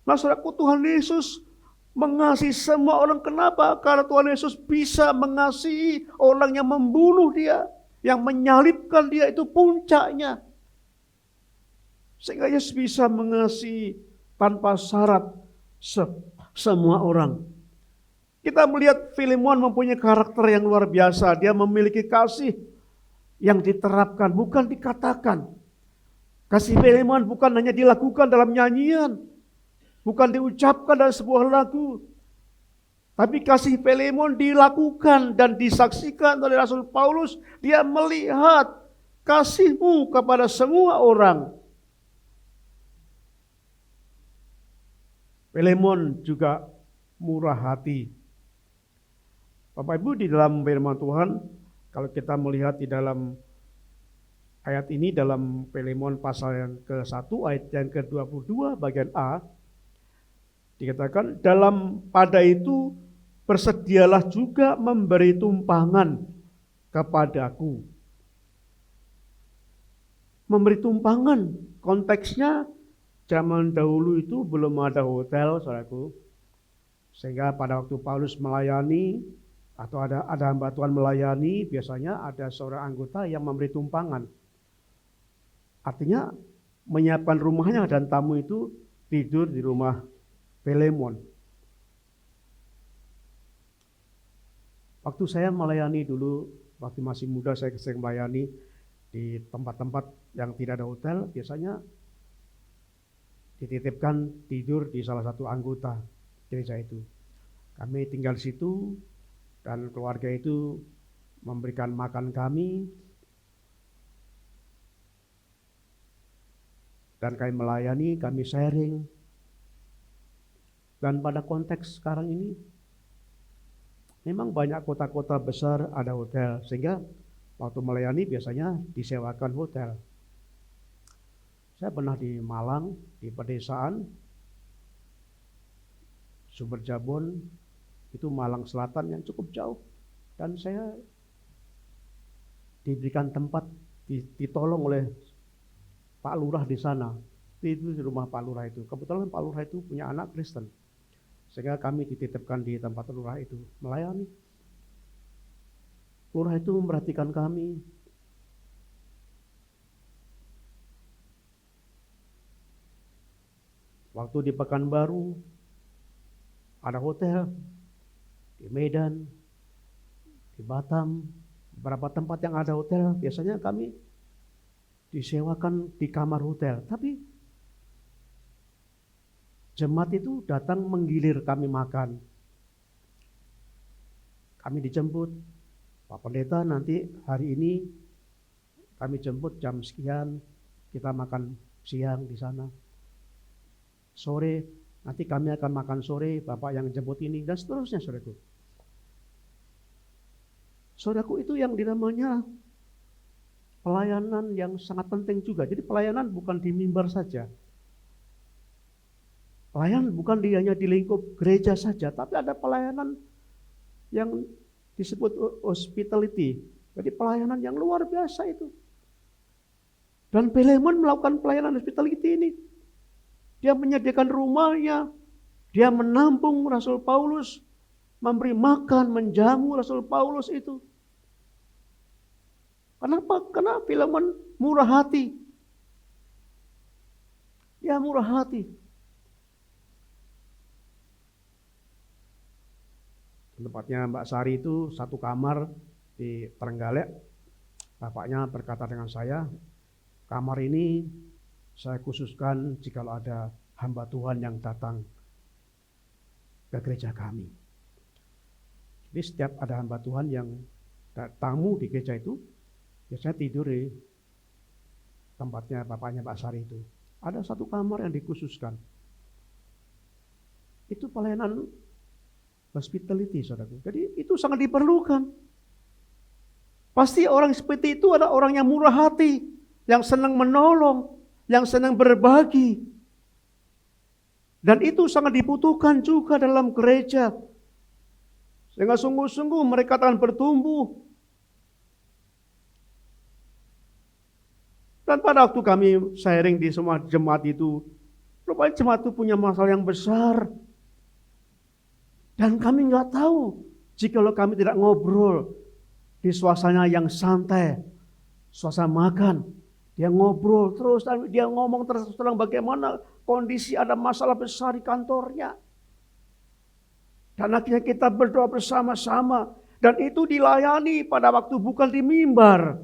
Nah saudaraku, Tuhan Yesus mengasihi semua orang. Kenapa? Karena Tuhan Yesus bisa mengasihi orang yang membunuh dia. Yang menyalibkan dia, itu puncaknya. Sehingga Yesus bisa mengasihi tanpa syarat semua orang. Kita melihat Filemon mempunyai karakter yang luar biasa. Dia memiliki kasih yang diterapkan, bukan dikatakan. Kasih Filemon bukan hanya dilakukan dalam nyanyian, bukan diucapkan dalam sebuah lagu. Tapi kasih Filemon dilakukan dan disaksikan oleh Rasul Paulus. Dia melihat kasihmu kepada semua orang. Filemon juga murah hati. Bapak Ibu, di dalam firman Tuhan, kalau kita melihat di dalam ayat ini, dalam Filemon pasal yang ke-1 ayat yang ke-22 bagian A, dikatakan dalam pada itu bersedialah juga memberi tumpangan kepadaku. Memberi tumpangan, konteksnya zaman dahulu itu belum ada hotel, saudaraku. Sehingga pada waktu Paulus melayani atau ada hamba Tuhan melayani, biasanya ada seorang anggota yang memberi tumpangan. Artinya menyiapkan rumahnya dan tamu itu tidur di rumah Filemon. Waktu saya melayani dulu, waktu masih muda saya sering melayani di tempat-tempat yang tidak ada hotel, biasanya dititipkan tidur di salah satu anggota gereja itu. Kami tinggal di situ dan keluarga itu memberikan makan kami dan kami melayani, kami sharing. Dan pada konteks sekarang ini memang banyak kota-kota besar ada hotel, sehingga waktu melayani biasanya disewakan hotel. Saya pernah di Malang, di pedesaan Sumberjabon, itu Malang Selatan yang cukup jauh. Dan saya diberikan tempat, ditolong oleh Pak Lurah di sana. Itu di rumah Pak Lurah itu. Kebetulan Pak Lurah itu punya anak Kristen. Sehingga kami dititipkan di tempat Lurah itu, melayani. Lurah itu memperhatikan kami. Waktu di Pekanbaru, ada hotel. Di Medan, di Batam, beberapa tempat yang ada hotel, biasanya kami disewakan di kamar hotel. Tapi jemaat itu datang menggilir kami makan. Kami dijemput, Pak Pendeta nanti hari ini kami jemput jam sekian, kita makan siang di sana. Sore, nanti kami akan makan sore, Bapak yang jemput ini, dan seterusnya, saudaraku. Saudaraku, itu yang dinamanya pelayanan yang sangat penting juga. Jadi pelayanan bukan di mimbar saja. Pelayanan bukan hanya di lingkup gereja saja, tapi ada pelayanan yang disebut hospitality. Jadi pelayanan yang luar biasa itu. Dan Filemon melakukan pelayanan hospitality ini. Dia menyediakan rumahnya, Dia menampung Rasul Paulus, memberi makan, menjamu Rasul Paulus itu. Kenapa? Karena Filemon murah hati. Dia murah hati. Tempatnya Mbak Sari itu satu kamar di Trenggalek. Bapaknya berkata dengan saya, kamar ini saya khususkan jikalau ada hamba Tuhan yang datang ke gereja kami. Jadi setiap ada hamba Tuhan yang tamu di gereja itu, biasanya tidur di tempatnya bapaknya Mbak Sari itu. Ada satu kamar yang dikhususkan. Itu pelayanan hospitality, saudaraku. Jadi itu sangat diperlukan. Pasti orang seperti itu adalah orang yang murah hati, yang senang menolong, yang senang berbagi. Dan itu sangat dibutuhkan juga dalam gereja. Sehingga sungguh-sungguh mereka akan bertumbuh. Dan pada waktu kami sharing di semua jemaat itu, rupanya jemaat itu punya masalah yang besar. Dan kami nggak tahu jikalau kami tidak ngobrol di suasana yang santai, suasana makan, dia ngobrol terus, dia ngomong terus terang bagaimana kondisi ada masalah besar di kantornya. Dan akhirnya kita berdoa bersama-sama, dan itu dilayani pada waktu bukan di mimbar.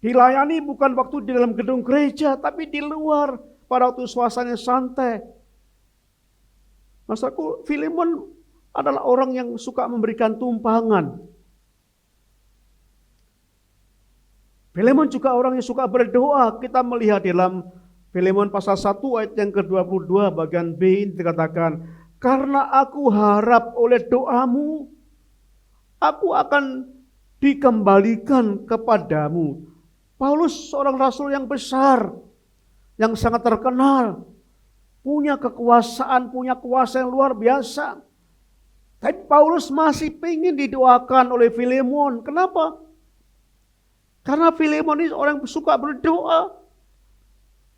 Dilayani bukan waktu di dalam gedung gereja, tapi di luar pada waktu suasana santai. Maksudku, Filemon adalah orang yang suka memberikan tumpangan. Filemon juga orang yang suka berdoa. Kita melihat dalam Filemon pasal 1 ayat yang ke-22 bagian B ini dikatakan, karena aku harap oleh doamu, aku akan dikembalikan kepadamu. Paulus seorang rasul yang besar, yang sangat terkenal, punya kekuasaan, punya kuasa yang luar biasa. Tapi Paulus masih ingin didoakan oleh Filemon. Kenapa? Karena Filemon ini orang yang suka berdoa.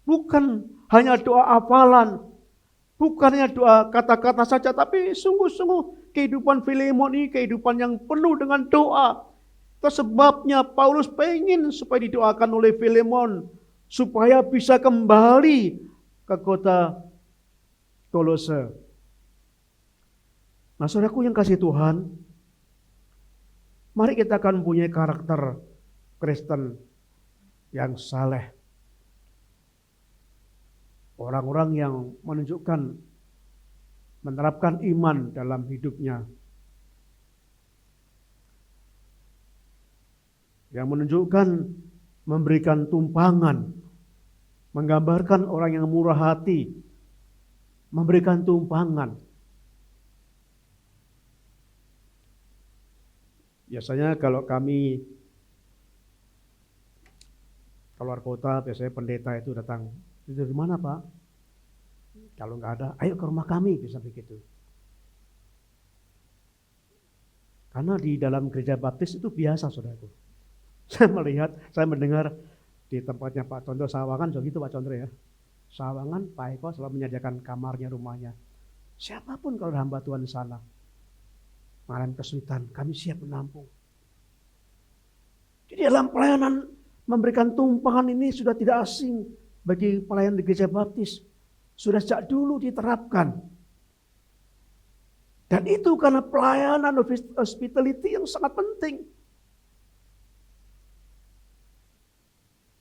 Bukan hanya doa hafalan, bukannya doa kata-kata saja, tapi sungguh-sungguh kehidupan Filemon ini kehidupan yang penuh dengan doa. Itu sebabnya Paulus pengen supaya didoakan oleh Filemon supaya bisa kembali ke kota Kolose. Nah, saudaraku yang kasih Tuhan, mari kita akan punya karakter Kristen yang saleh. Orang-orang yang menunjukkan, menerapkan iman dalam hidupnya. Yang menunjukkan, memberikan tumpangan, menggambarkan orang yang murah hati, memberikan tumpangan. Biasanya kalau kami keluar kota, biasanya pendeta itu datang. Itu dari mana, Pak? Kalau nggak ada, ayo ke rumah kami, bisa begitu. Karena di dalam gereja baptis itu biasa, saudaraku. Saya mendengar di tempatnya Pak Condro Sawangan, so gitu Pak Condro ya. Sawangan, Pak Eko selalu menyediakan kamarnya, rumahnya. Siapapun kalau hamba Tuhan di sana, mengalami kesulitan, kami siap menampung. Jadi dalam pelayanan memberikan tumpangan ini sudah tidak asing bagi pelayan di gereja baptis. Sudah sejak dulu diterapkan. Dan itu karena pelayanan hospitality yang sangat penting.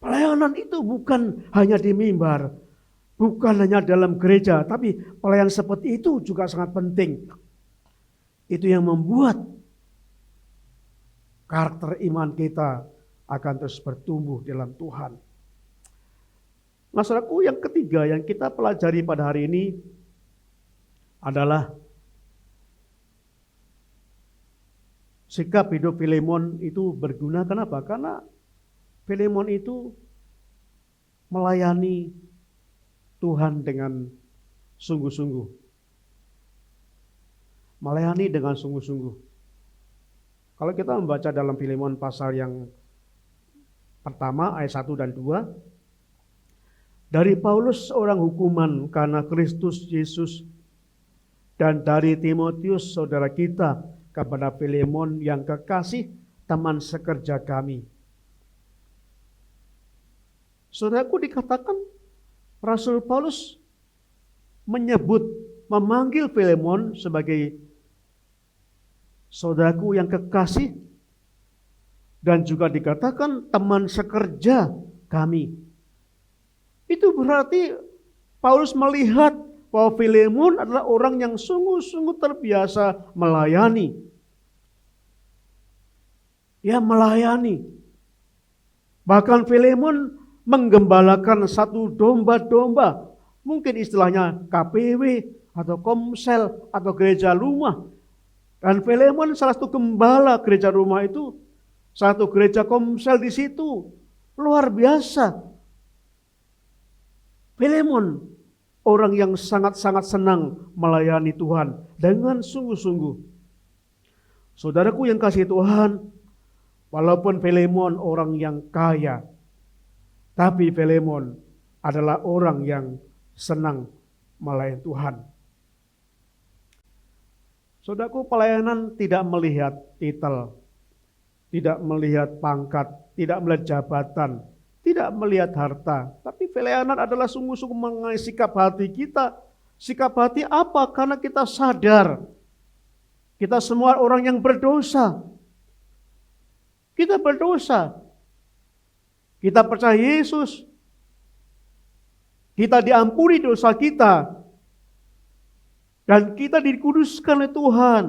Pelayanan itu bukan hanya di mimbar, bukan hanya dalam gereja, tapi pelayanan seperti itu juga sangat penting. Itu yang membuat karakter iman kita akan terus bertumbuh dalam Tuhan. Nah, saudaraku, yang ketiga yang kita pelajari pada hari ini adalah sikap hidup Filemon itu berguna. Kenapa? Karena Filemon itu melayani Tuhan dengan sungguh-sungguh. Melayani dengan sungguh-sungguh. Kalau kita membaca dalam Filemon pasal yang pertama ayat 1 dan 2, Dari Paulus seorang hukuman karena Kristus Yesus, dan dari Timotius saudara kita kepada Filemon yang kekasih, teman sekerja kami. Saudaraku, dikatakan Rasul Paulus memanggil Filemon sebagai saudaraku yang kekasih, dan juga dikatakan teman sekerja kami. Itu berarti Paulus melihat bahwa Filemon adalah orang yang sungguh-sungguh terbiasa melayani. Ya, melayani. Bahkan Filemon menggembalakan satu domba-domba. Mungkin istilahnya KPW atau komsel atau gereja rumah. Dan Filemon salah satu gembala gereja rumah itu. Satu gereja komsel di situ. Luar biasa. Filemon, orang yang sangat-sangat senang melayani Tuhan dengan sungguh-sungguh. Saudaraku yang kasih Tuhan, walaupun Filemon orang yang kaya, tapi Filemon adalah orang yang senang melayani Tuhan. Saudaraku, pelayanan tidak melihat titel, tidak melihat pangkat, tidak melihat jabatan, tidak melihat harta. Tapi pelayanan adalah sungguh-sungguh mengenai sikap hati kita. Sikap hati apa? Karena kita sadar kita semua orang yang berdosa. Kita berdosa. Kita percaya Yesus. Kita diampuni dosa kita. Dan kita dikuduskan oleh Tuhan.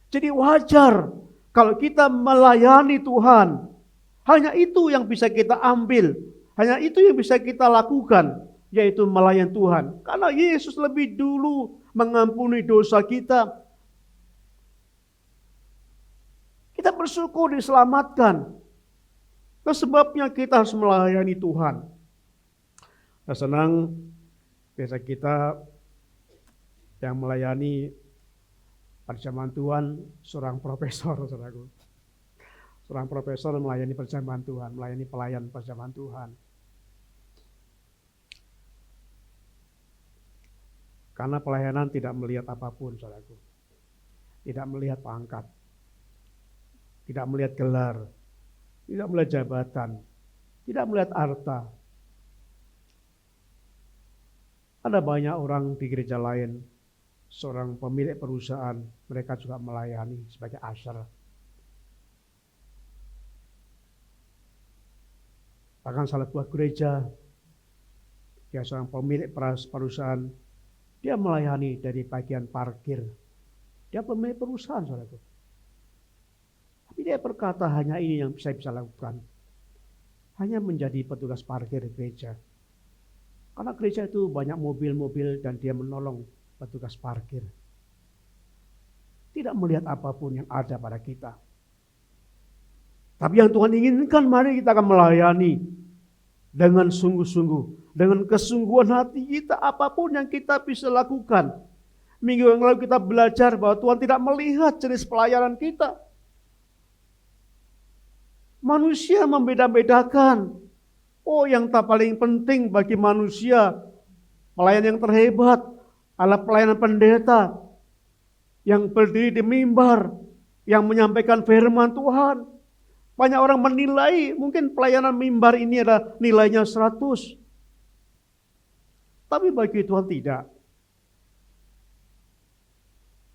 Jadi wajar kalau kita melayani Tuhan. Hanya itu yang bisa kita ambil. Hanya itu yang bisa kita lakukan. Yaitu melayani Tuhan. Karena Yesus lebih dulu mengampuni dosa kita. Kita bersyukur diselamatkan. Itu sebabnya kita harus melayani Tuhan. Saya senang biasa kita yang melayani pada zaman Tuhan seorang profesor, saudaraku. Seorang profesor melayani perjamuan Tuhan, melayani pelayan perjamuan Tuhan. Karena pelayanan tidak melihat apapun, saudaraku. Tidak melihat pangkat. Tidak melihat gelar, tidak melihat jabatan, tidak melihat harta. Ada banyak orang di gereja lain, seorang pemilik perusahaan, mereka juga melayani sebagai usher. Bahkan salah buat gereja, dia seorang pemilik perusahaan, dia melayani dari bagian parkir. Dia pemilik perusahaan, saudaraku. Tapi dia berkata hanya ini yang saya bisa lakukan. Hanya menjadi petugas parkir gereja. Karena gereja itu banyak mobil-mobil dan dia menolong petugas parkir. Tidak melihat apapun yang ada pada kita. Tapi yang Tuhan inginkan, mari kita akan melayani dengan sungguh-sungguh. Dengan kesungguhan hati kita, apapun yang kita bisa lakukan. Minggu yang lalu kita belajar bahwa Tuhan tidak melihat jenis pelayanan kita. Manusia membeda-bedakan. Oh, yang tak paling penting bagi manusia, pelayan yang terhebat adalah pelayanan pendeta yang berdiri di mimbar, yang menyampaikan firman Tuhan. Banyak orang menilai mungkin pelayanan mimbar ini ada nilainya 100. Tapi bagi Tuhan tidak.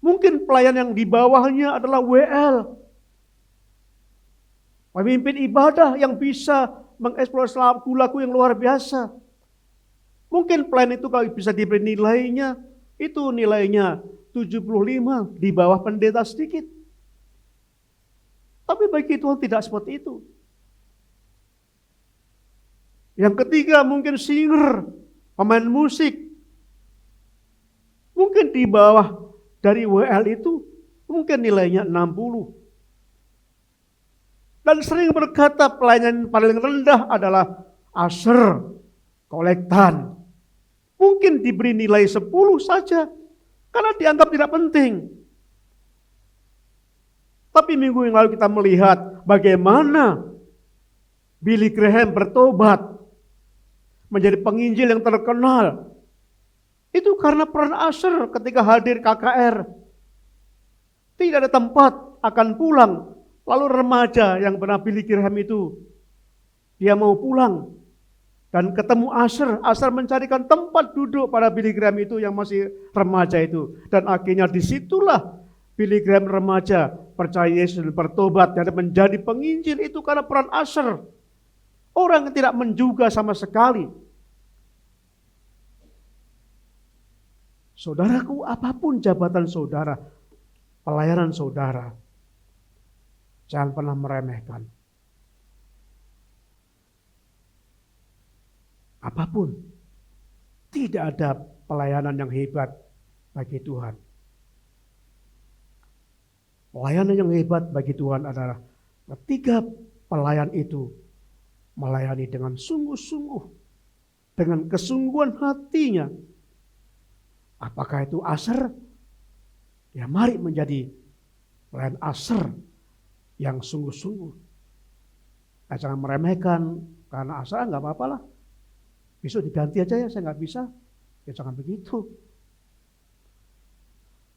Mungkin pelayan yang di bawahnya adalah WL. Pemimpin ibadah yang bisa mengeksplorasi lagu-lagu yang luar biasa. Mungkin pelayan itu kalau bisa diberi nilainya, itu nilainya 75 di bawah pendeta sedikit. Tapi bagi Tuhan tidak seperti itu. Yang ketiga mungkin singer, pemain musik. Mungkin di bawah dari WL itu mungkin nilainya 60. Dan sering berkata pelayanan paling rendah adalah usher, kolektan. Mungkin diberi nilai 10 saja, karena dianggap tidak penting. Tapi minggu yang lalu kita melihat bagaimana Billy Graham bertobat. menjadi penginjil yang terkenal. Itu karena peran Asher ketika hadir KKR. Tidak ada tempat, akan pulang. Lalu remaja yang pernah Billy Graham itu, dia mau pulang. Dan ketemu Asher. Asher mencarikan tempat duduk pada Billy Graham itu yang masih remaja itu. Dan akhirnya disitulah Billy Graham remaja percaya Yesus dan bertobat dan menjadi penginjil. Itu karena peran Asher. Orang yang tidak menduga sama sekali. Saudaraku, apapun jabatan saudara, pelayanan saudara, jangan pernah meremehkan. Apapun, tidak ada pelayanan yang hebat bagi Tuhan. Pelayanan yang hebat bagi Tuhan adalah ketika pelayan itu melayani dengan sungguh-sungguh, dengan kesungguhan hatinya. Apakah itu Asher? Ya mari menjadi pelayan Asher yang sungguh-sungguh. Nah, jangan meremehkan karena Asher nggak apa-apa lah. Besok diganti aja ya, saya nggak bisa. Ya jangan begitu.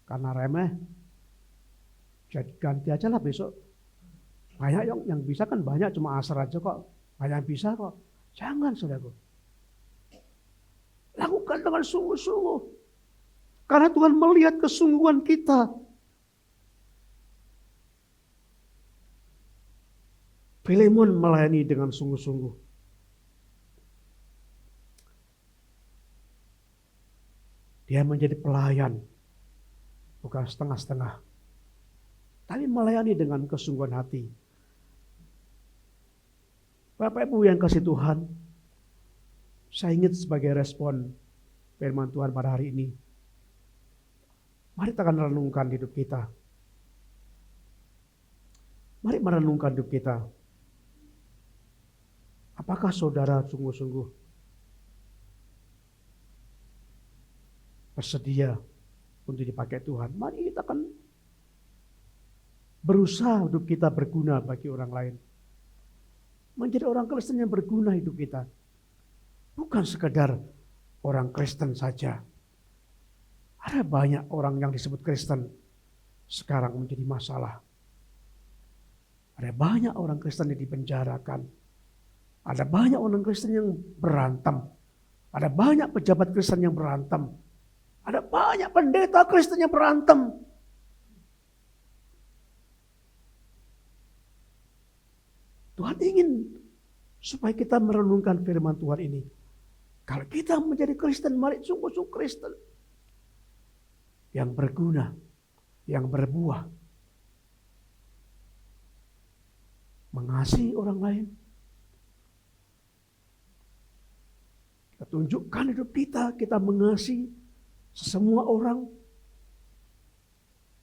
Karena remeh, jadi ganti aja lah besok. Banyak yang bisa kan banyak, cuma Asher aja kok. Banyak yang bisa kok. Jangan saudaraku. Lakukan dengan sungguh-sungguh. Karena Tuhan melihat kesungguhan kita. Filemon melayani dengan sungguh-sungguh. Dia menjadi pelayan. Bukan setengah-setengah. Tapi melayani dengan kesungguhan hati. Bapak Ibu yang kasih Tuhan. Saya ingat sebagai respon firman Tuhan pada hari ini. Mari kita akan renungkan hidup kita. Mari merenungkan hidup kita. Apakah saudara sungguh-sungguh bersedia untuk dipakai Tuhan? Mari kita akan berusaha hidup kita berguna bagi orang lain. Menjadi orang Kristen yang berguna hidup kita. Bukan sekedar orang Kristen saja. Ada banyak orang yang disebut Kristen sekarang menjadi masalah. Ada banyak orang Kristen yang dipenjarakan. Ada banyak orang Kristen yang berantem. Ada banyak pejabat Kristen yang berantem. Ada banyak pendeta Kristen yang berantem. Tuhan ingin supaya kita merenungkan firman Tuhan ini. Kalau kita menjadi Kristen, mari sungguh-sungguh Kristen. Yang berguna, yang berbuah. Mengasihi orang lain. Kita tunjukkan hidup kita mengasihi semua orang.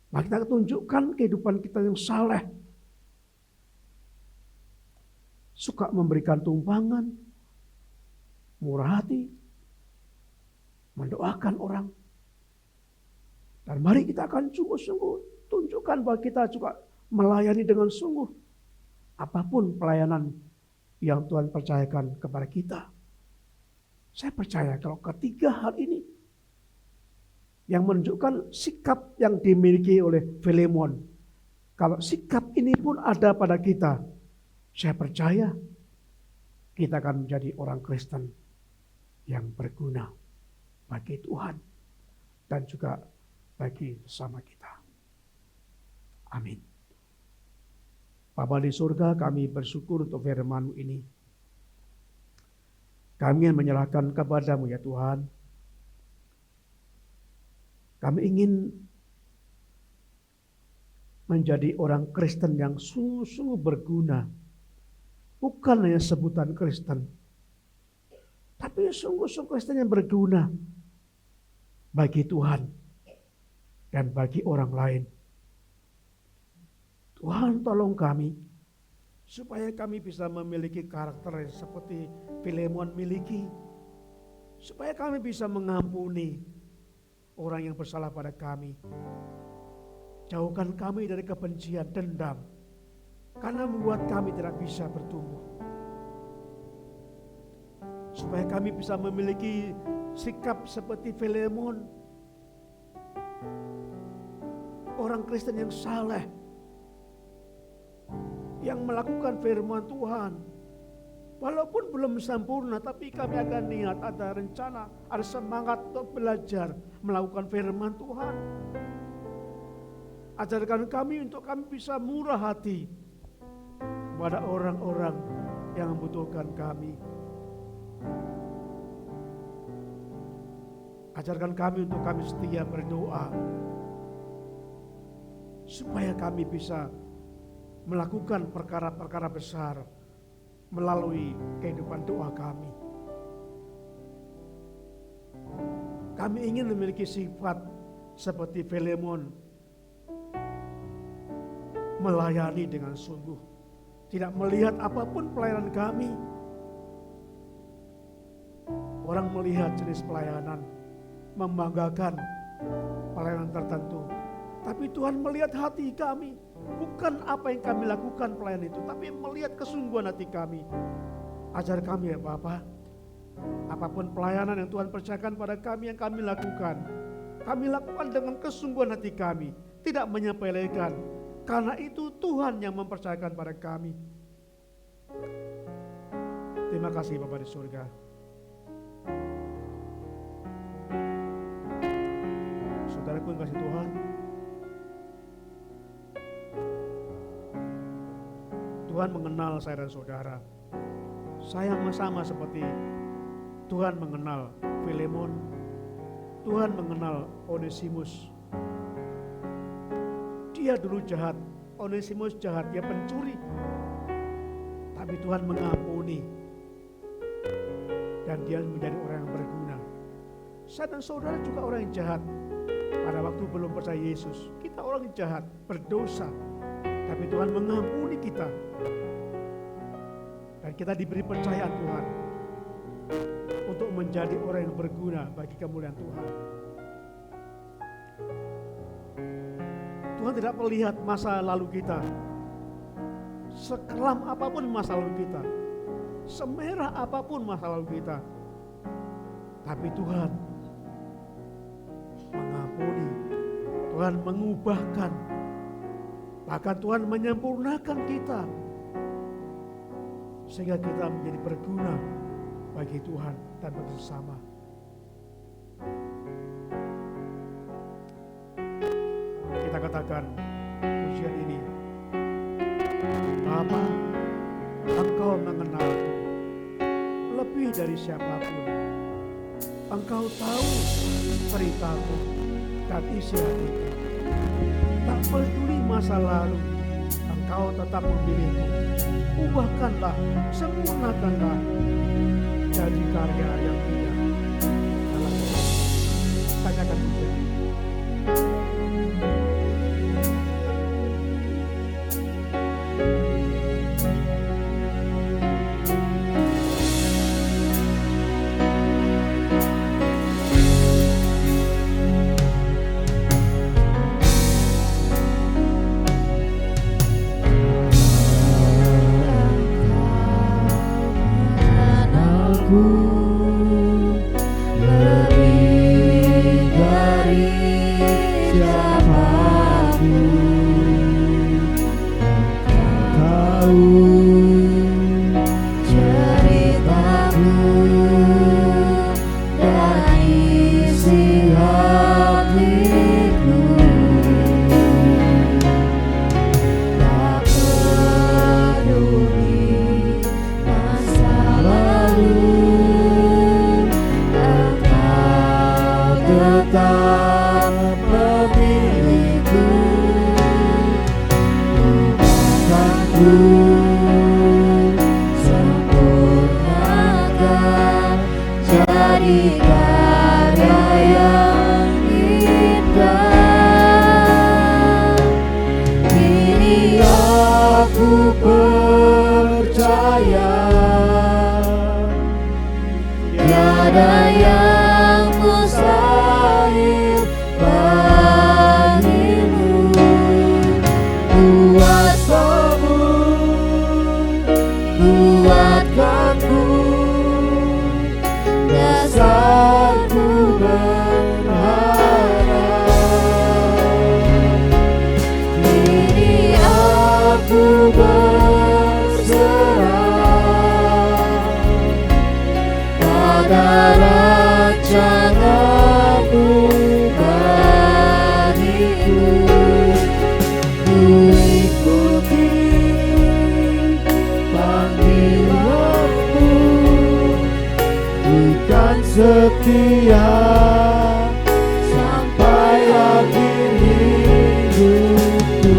Mari kita tunjukkan kehidupan kita yang saleh. Suka memberikan tumpangan, murah hati, mendoakan orang. Dan mari kita akan sungguh-sungguh tunjukkan bahwa kita juga melayani dengan sungguh. Apapun pelayanan yang Tuhan percayakan kepada kita. Saya percaya kalau ketiga hal ini yang menunjukkan sikap yang dimiliki oleh Filemon. Kalau sikap ini pun ada pada kita, saya percaya kita akan menjadi orang Kristen yang berguna bagi Tuhan dan juga bagi sesama kita. Amin. Bapa di surga, kami bersyukur untuk firman-Mu ini. Kami ingin menyerahkan kepada-Mu ya Tuhan. Kami ingin menjadi orang Kristen yang sungguh-sungguh berguna. Bukan hanya sebutan Kristen, tapi sungguh-sungguh Kristen yang berguna bagi Tuhan dan bagi orang lain. Tuhan tolong kami supaya kami bisa memiliki karakter seperti Filemon miliki. Supaya kami bisa mengampuni orang yang bersalah pada kami. Jauhkan kami dari kebencian, dendam. Karena membuat kami tidak bisa bertumbuh. supaya kami bisa memiliki sikap seperti Filemon, orang Kristen yang saleh, yang melakukan firman Tuhan. Walaupun belum sempurna, tapi kami ada niat, ada rencana, ada semangat untuk belajar melakukan firman Tuhan. Ajarkan kami untuk kami bisa murah hati kepada orang-orang yang membutuhkan kami. Ajarkan kami untuk kami setia berdoa, supaya kami bisa melakukan perkara-perkara besar melalui kehidupan doa kami. Kami ingin memiliki sifat seperti Filemon, melayani dengan sungguh, tidak melihat apapun pelayanan kami. Orang melihat jenis pelayanan, membanggakan pelayanan tertentu, tapi Tuhan melihat hati kami. Bukan apa yang kami lakukan pelayanan itu, tapi melihat kesungguhan hati kami. Ajar kami ya Bapa, apapun pelayanan yang Tuhan percayakan pada kami yang kami lakukan dengan kesungguhan hati kami, tidak menyepelekan. Karena itu Tuhan yang mempercayakan pada kami. Terima kasih Bapa di surga. Saudaraku yang kasih Tuhan, Tuhan mengenal saya dan saudara. Saya sama seperti Tuhan mengenal Filemon, Tuhan mengenal Onesimus. Dia dulu jahat, Onesimus jahat, dia pencuri. Tapi Tuhan mengampuni dan dia menjadi orang yang berguna. Saya dan saudara juga orang yang jahat. Pada waktu belum percaya Yesus, kita orang yang jahat, berdosa. Tapi Tuhan mengampuni kita. Dan kita diberi percayaan Tuhan untuk menjadi orang yang berguna bagi kemuliaan Tuhan. Tuhan tidak melihat masa lalu kita, sekelam apapun masa lalu kita, semerah apapun masa lalu kita. Tapi Tuhan mengampuni, Tuhan mengubahkan, bahkan Tuhan menyempurnakan kita, sehingga kita menjadi berguna bagi Tuhan dan bagi sesama. Kita katakan pujian ini, Bapa, Engkau mengenalku lebih dari siapapun. Engkau tahu ceritaku dan isi hatiku. Tak peduli masa lalu, Engkau tetap memilihku. Ubahkanlah, sempurnakanlah jadi karya yang indah. Dalam tanyakan pujian ini. setia sampai akhir hidupku.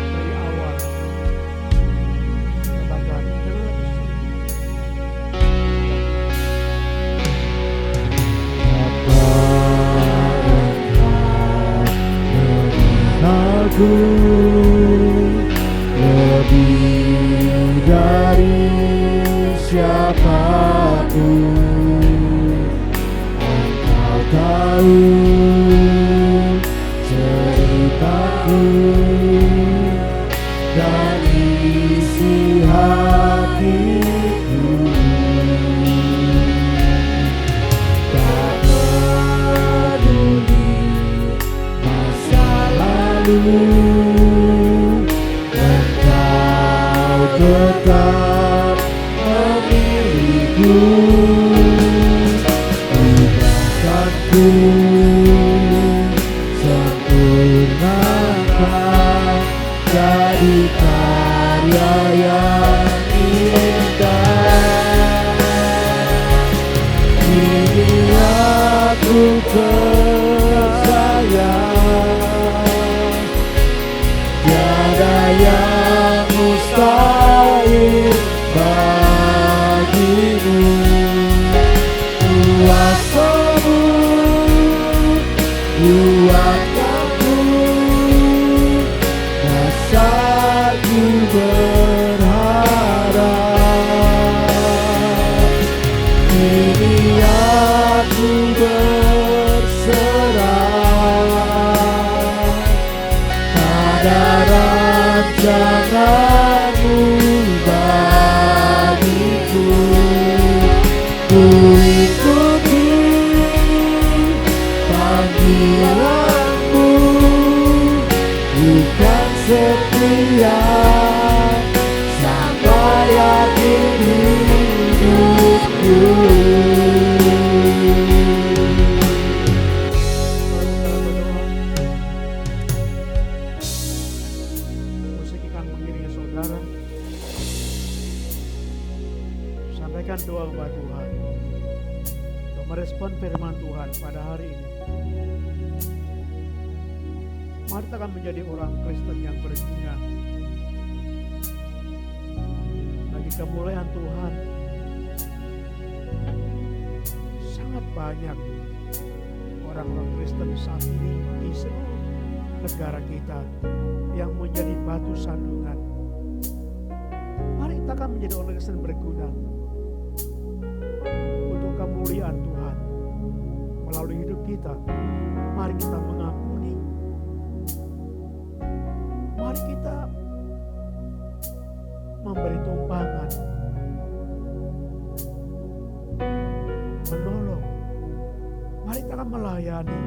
Dari awal katakan dengan lebih Aku lebih dari siapapun, Engkau tahu ceritaku dan isi hatiku. Tak peduli masa lalu, Engkau tetap memilihku. Bukankahku sempurnakan jadi karya yang indah. Kini aku percaya tiada yang mustahil bagimu. Kuasamu kuatkanku, rasaku berharap. Kini aku berserah pada rancanganmu bagiku. Ku ikuti panggilanmu, bukan setia sampai akhir hidupku. musik akan mengiringi saudara. Sampaikan doa kepada Tuhan untuk merespon firman Tuhan pada hari ini. Mari kita akan menjadi orang Kristen yang berguna bagi kemuliaan Tuhan. Sangat banyak orang-orang Kristen saat ini di seluruh negara kita yang menjadi batu sandungan. Mari kita akan menjadi orang Kristen berguna untuk kemuliaan Tuhan. Melalui hidup kita, mari kita mengampuni, mari kita memberi tumpangan, menolong, mari kita akan melayani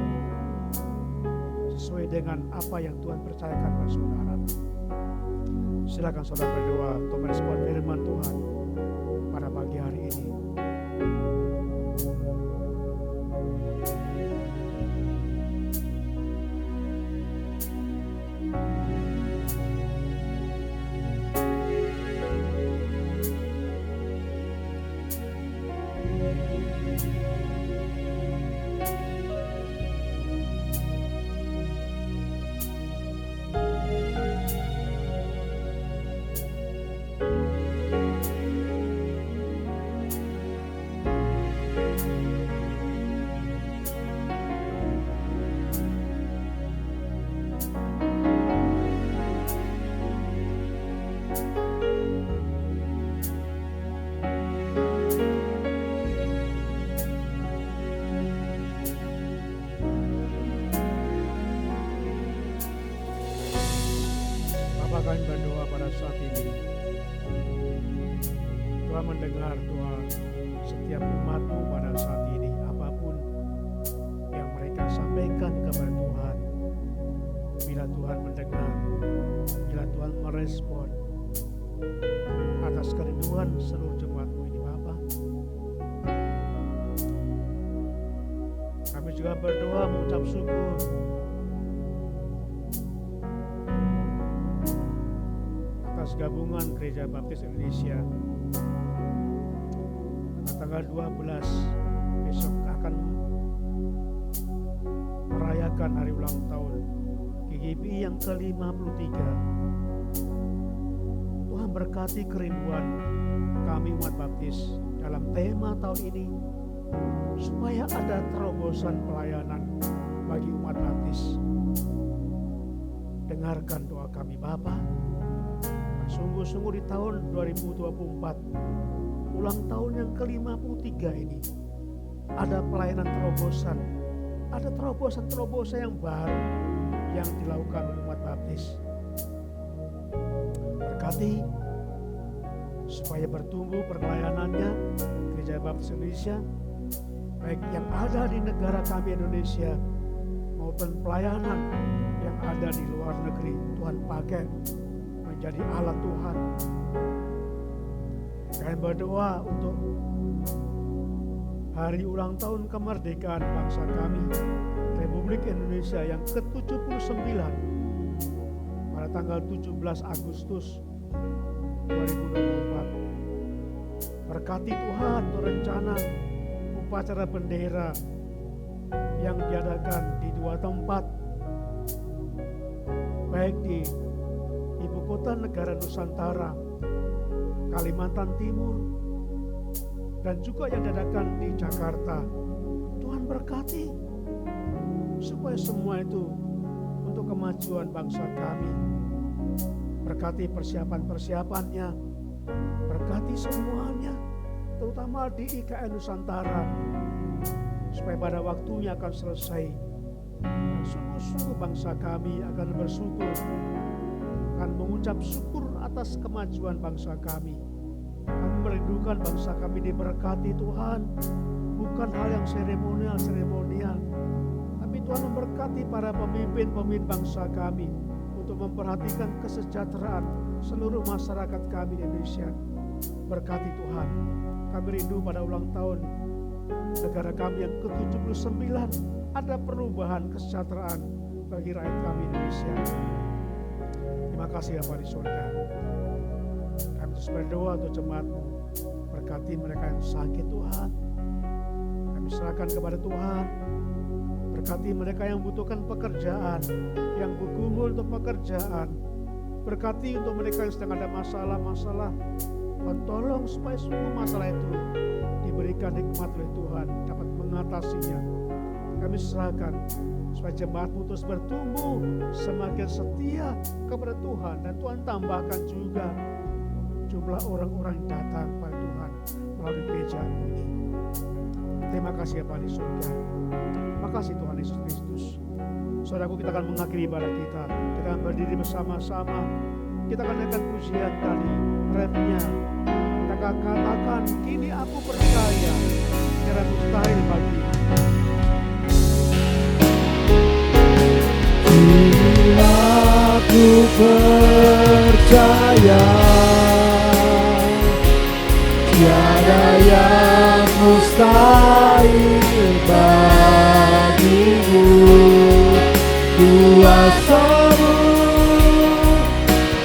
sesuai dengan apa yang Tuhan percayakan pada saudara. Silakan saudara berdoa untuk merespon firman Tuhan pada pagi hari ini. Kami berdoa pada saat ini. Tuhan mendengar doa setiap umat-Mu pada saat ini. Apapun yang mereka sampaikan kepada Tuhan, bila Tuhan mendengar, bila Tuhan merespon atas kerinduan seluruh jemaat-Mu ini Bapa. Kami juga berdoa mengucap syukur Komunitas Gabungan Gereja Baptis Indonesia. Pada tanggal 12 besok akan merayakan hari ulang tahun GGBI yang ke-53. Tuhan berkati kerinduan kami umat baptis dalam tema tahun ini, supaya ada terobosan pelayanan bagi umat baptis. Dengarkan doa kami Bapa. Sungguh-sungguh di tahun 2024, ulang tahun yang ke-53 ini, ada pelayanan terobosan, ada terobosan-terobosan yang baru yang dilakukan oleh umat baptis. Berkati supaya bertumbuh perlayanannya Gereja Baptis Indonesia, baik yang ada di negara kami Indonesia maupun pelayanan yang ada di luar negeri. Tuhan pakai menjadi alat Tuhan. Kami berdoa untuk hari ulang tahun kemerdekaan bangsa kami, Republik Indonesia yang ke-79 pada tanggal 17 Agustus 2024. Berkati Tuhan untuk rencana upacara bendera yang diadakan di 2 tempat, baik di ibu kota negara Nusantara, Kalimantan Timur, dan juga yang diadakan di Jakarta. Tuhan berkati supaya semua itu untuk kemajuan bangsa kami. Berkati persiapan-persiapannya, berkati semuanya, terutama di IKN Nusantara, supaya pada waktunya akan selesai. Dan sungguh-sungguh bangsa kami akan bersyukur, akan mengucap syukur atas kemajuan bangsa kami. Kami merindukan bangsa kami diberkati Tuhan, bukan hal yang seremonial, tapi Tuhan memberkati para pemimpin bangsa kami untuk memperhatikan kesejahteraan seluruh masyarakat kami di Indonesia. Berkati Tuhan, kami rindu pada ulang tahun negara kami yang ke-79 ada perubahan kesejahteraan bagi rakyat kami Indonesia. Terima kasih Bapa di surga. Kami terus berdoa untuk jemaat-Mu, berkati mereka yang sakit Tuhan. Kami serahkan kepada Tuhan. Berkati mereka yang membutuhkan pekerjaan, yang bergumul untuk pekerjaan. Berkati untuk mereka yang sedang ada masalah-masalah. Tuhan tolong supaya semua masalah itu diberikan hikmat oleh Tuhan, dapat mengatasinya. Kami serahkan supaya jemaat-Mu terus bertumbuh, semakin setia kepada Tuhan, dan Tuhan tambahkan juga jumlah orang-orang yang datang pada Tuhan melalui gereja ini. Terima kasih Bapa di surga. Terima kasih Tuhan Yesus Kristus. Saudaraku, kita akan mengakhiri ibadah kita. Kita akan berdiri bersama-sama. Kita akan naikkan pujian tadi, refnya. Kita akan katakan, kini aku percaya, tiada mustahil bagi. Kini aku percaya, tiada yang mustahil bagimu. Kuasa-Mu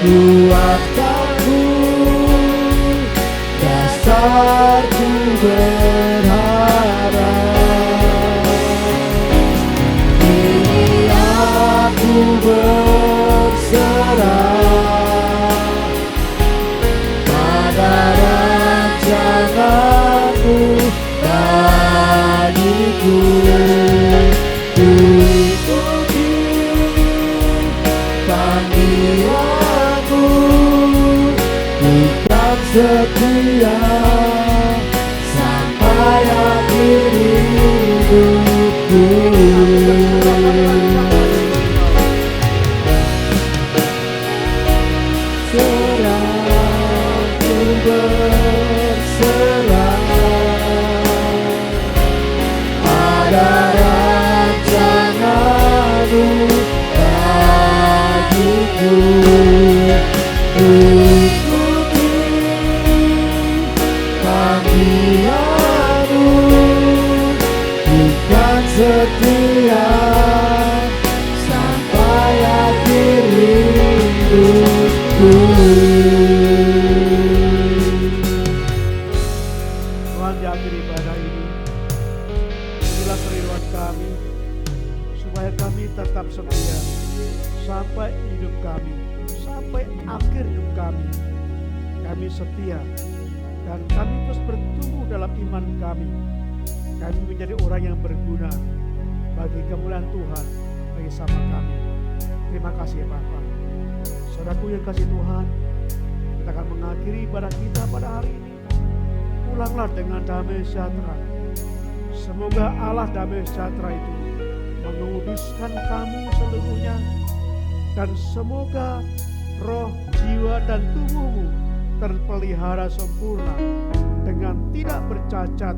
kuatkanku, dasarku berharap. Kini aku berserah pada rencana-Mu bagiku. Ku ikuti panggilan-Mu, bukan setia sampai akhir hidupku. Serahku berserah pada rencana-Mu bagiku. Ikuti panggilan-Mu, bukan setia sampai akhir hidupku. akhir hidup kami. Kami setia dan kami terus bertumbuh dalam iman kami. Kami menjadi orang yang berguna bagi kemuliaan Tuhan, bagi sama kami. Terima kasih Bapa. Saudaraku yang kasih Tuhan, kita akan mengakhiri ibadah kita pada hari ini. Pulanglah dengan damai sejahtera. Semoga Allah damai sejahtera itu menguduskan kamu seluruhnya, dan semoga roh, jiwa, dan tubuhmu terpelihara sempurna dengan tidak bercacat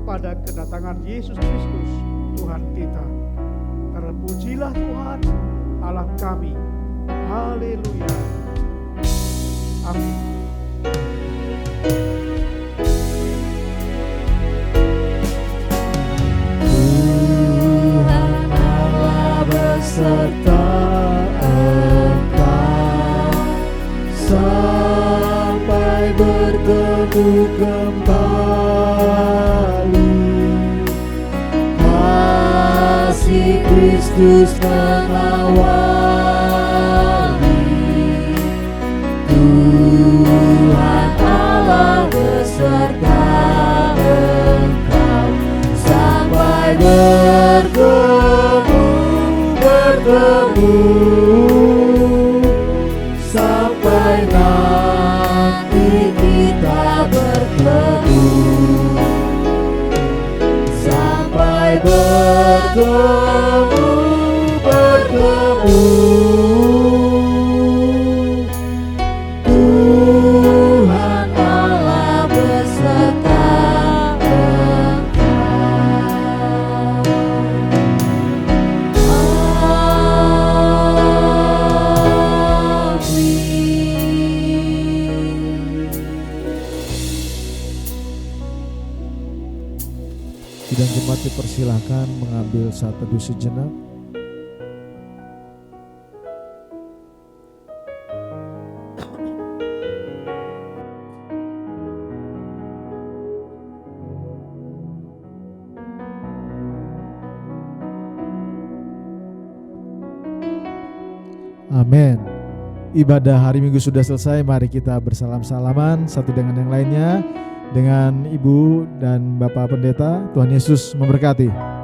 pada kedatangan Yesus Kristus Tuhan kita. Terpujilah Tuhan Allah kami. Haleluya. Amin. Tuhan Allah beserta engkau sampai bertemu kembali. Kasih Kristus mengawali. Tuhan Allah beserta engkau sampai bertemu sampai nanti kita bertemu, sampai bertemu. Tuhan Allah beserta Sidang jemaat dipersilakan mengambil saat teduh sejenak. Amin. Ibadah hari Minggu sudah selesai. Mari kita bersalam-salaman satu dengan yang lainnya. Dengan Ibu dan Bapak Pendeta. Tuhan Yesus memberkati.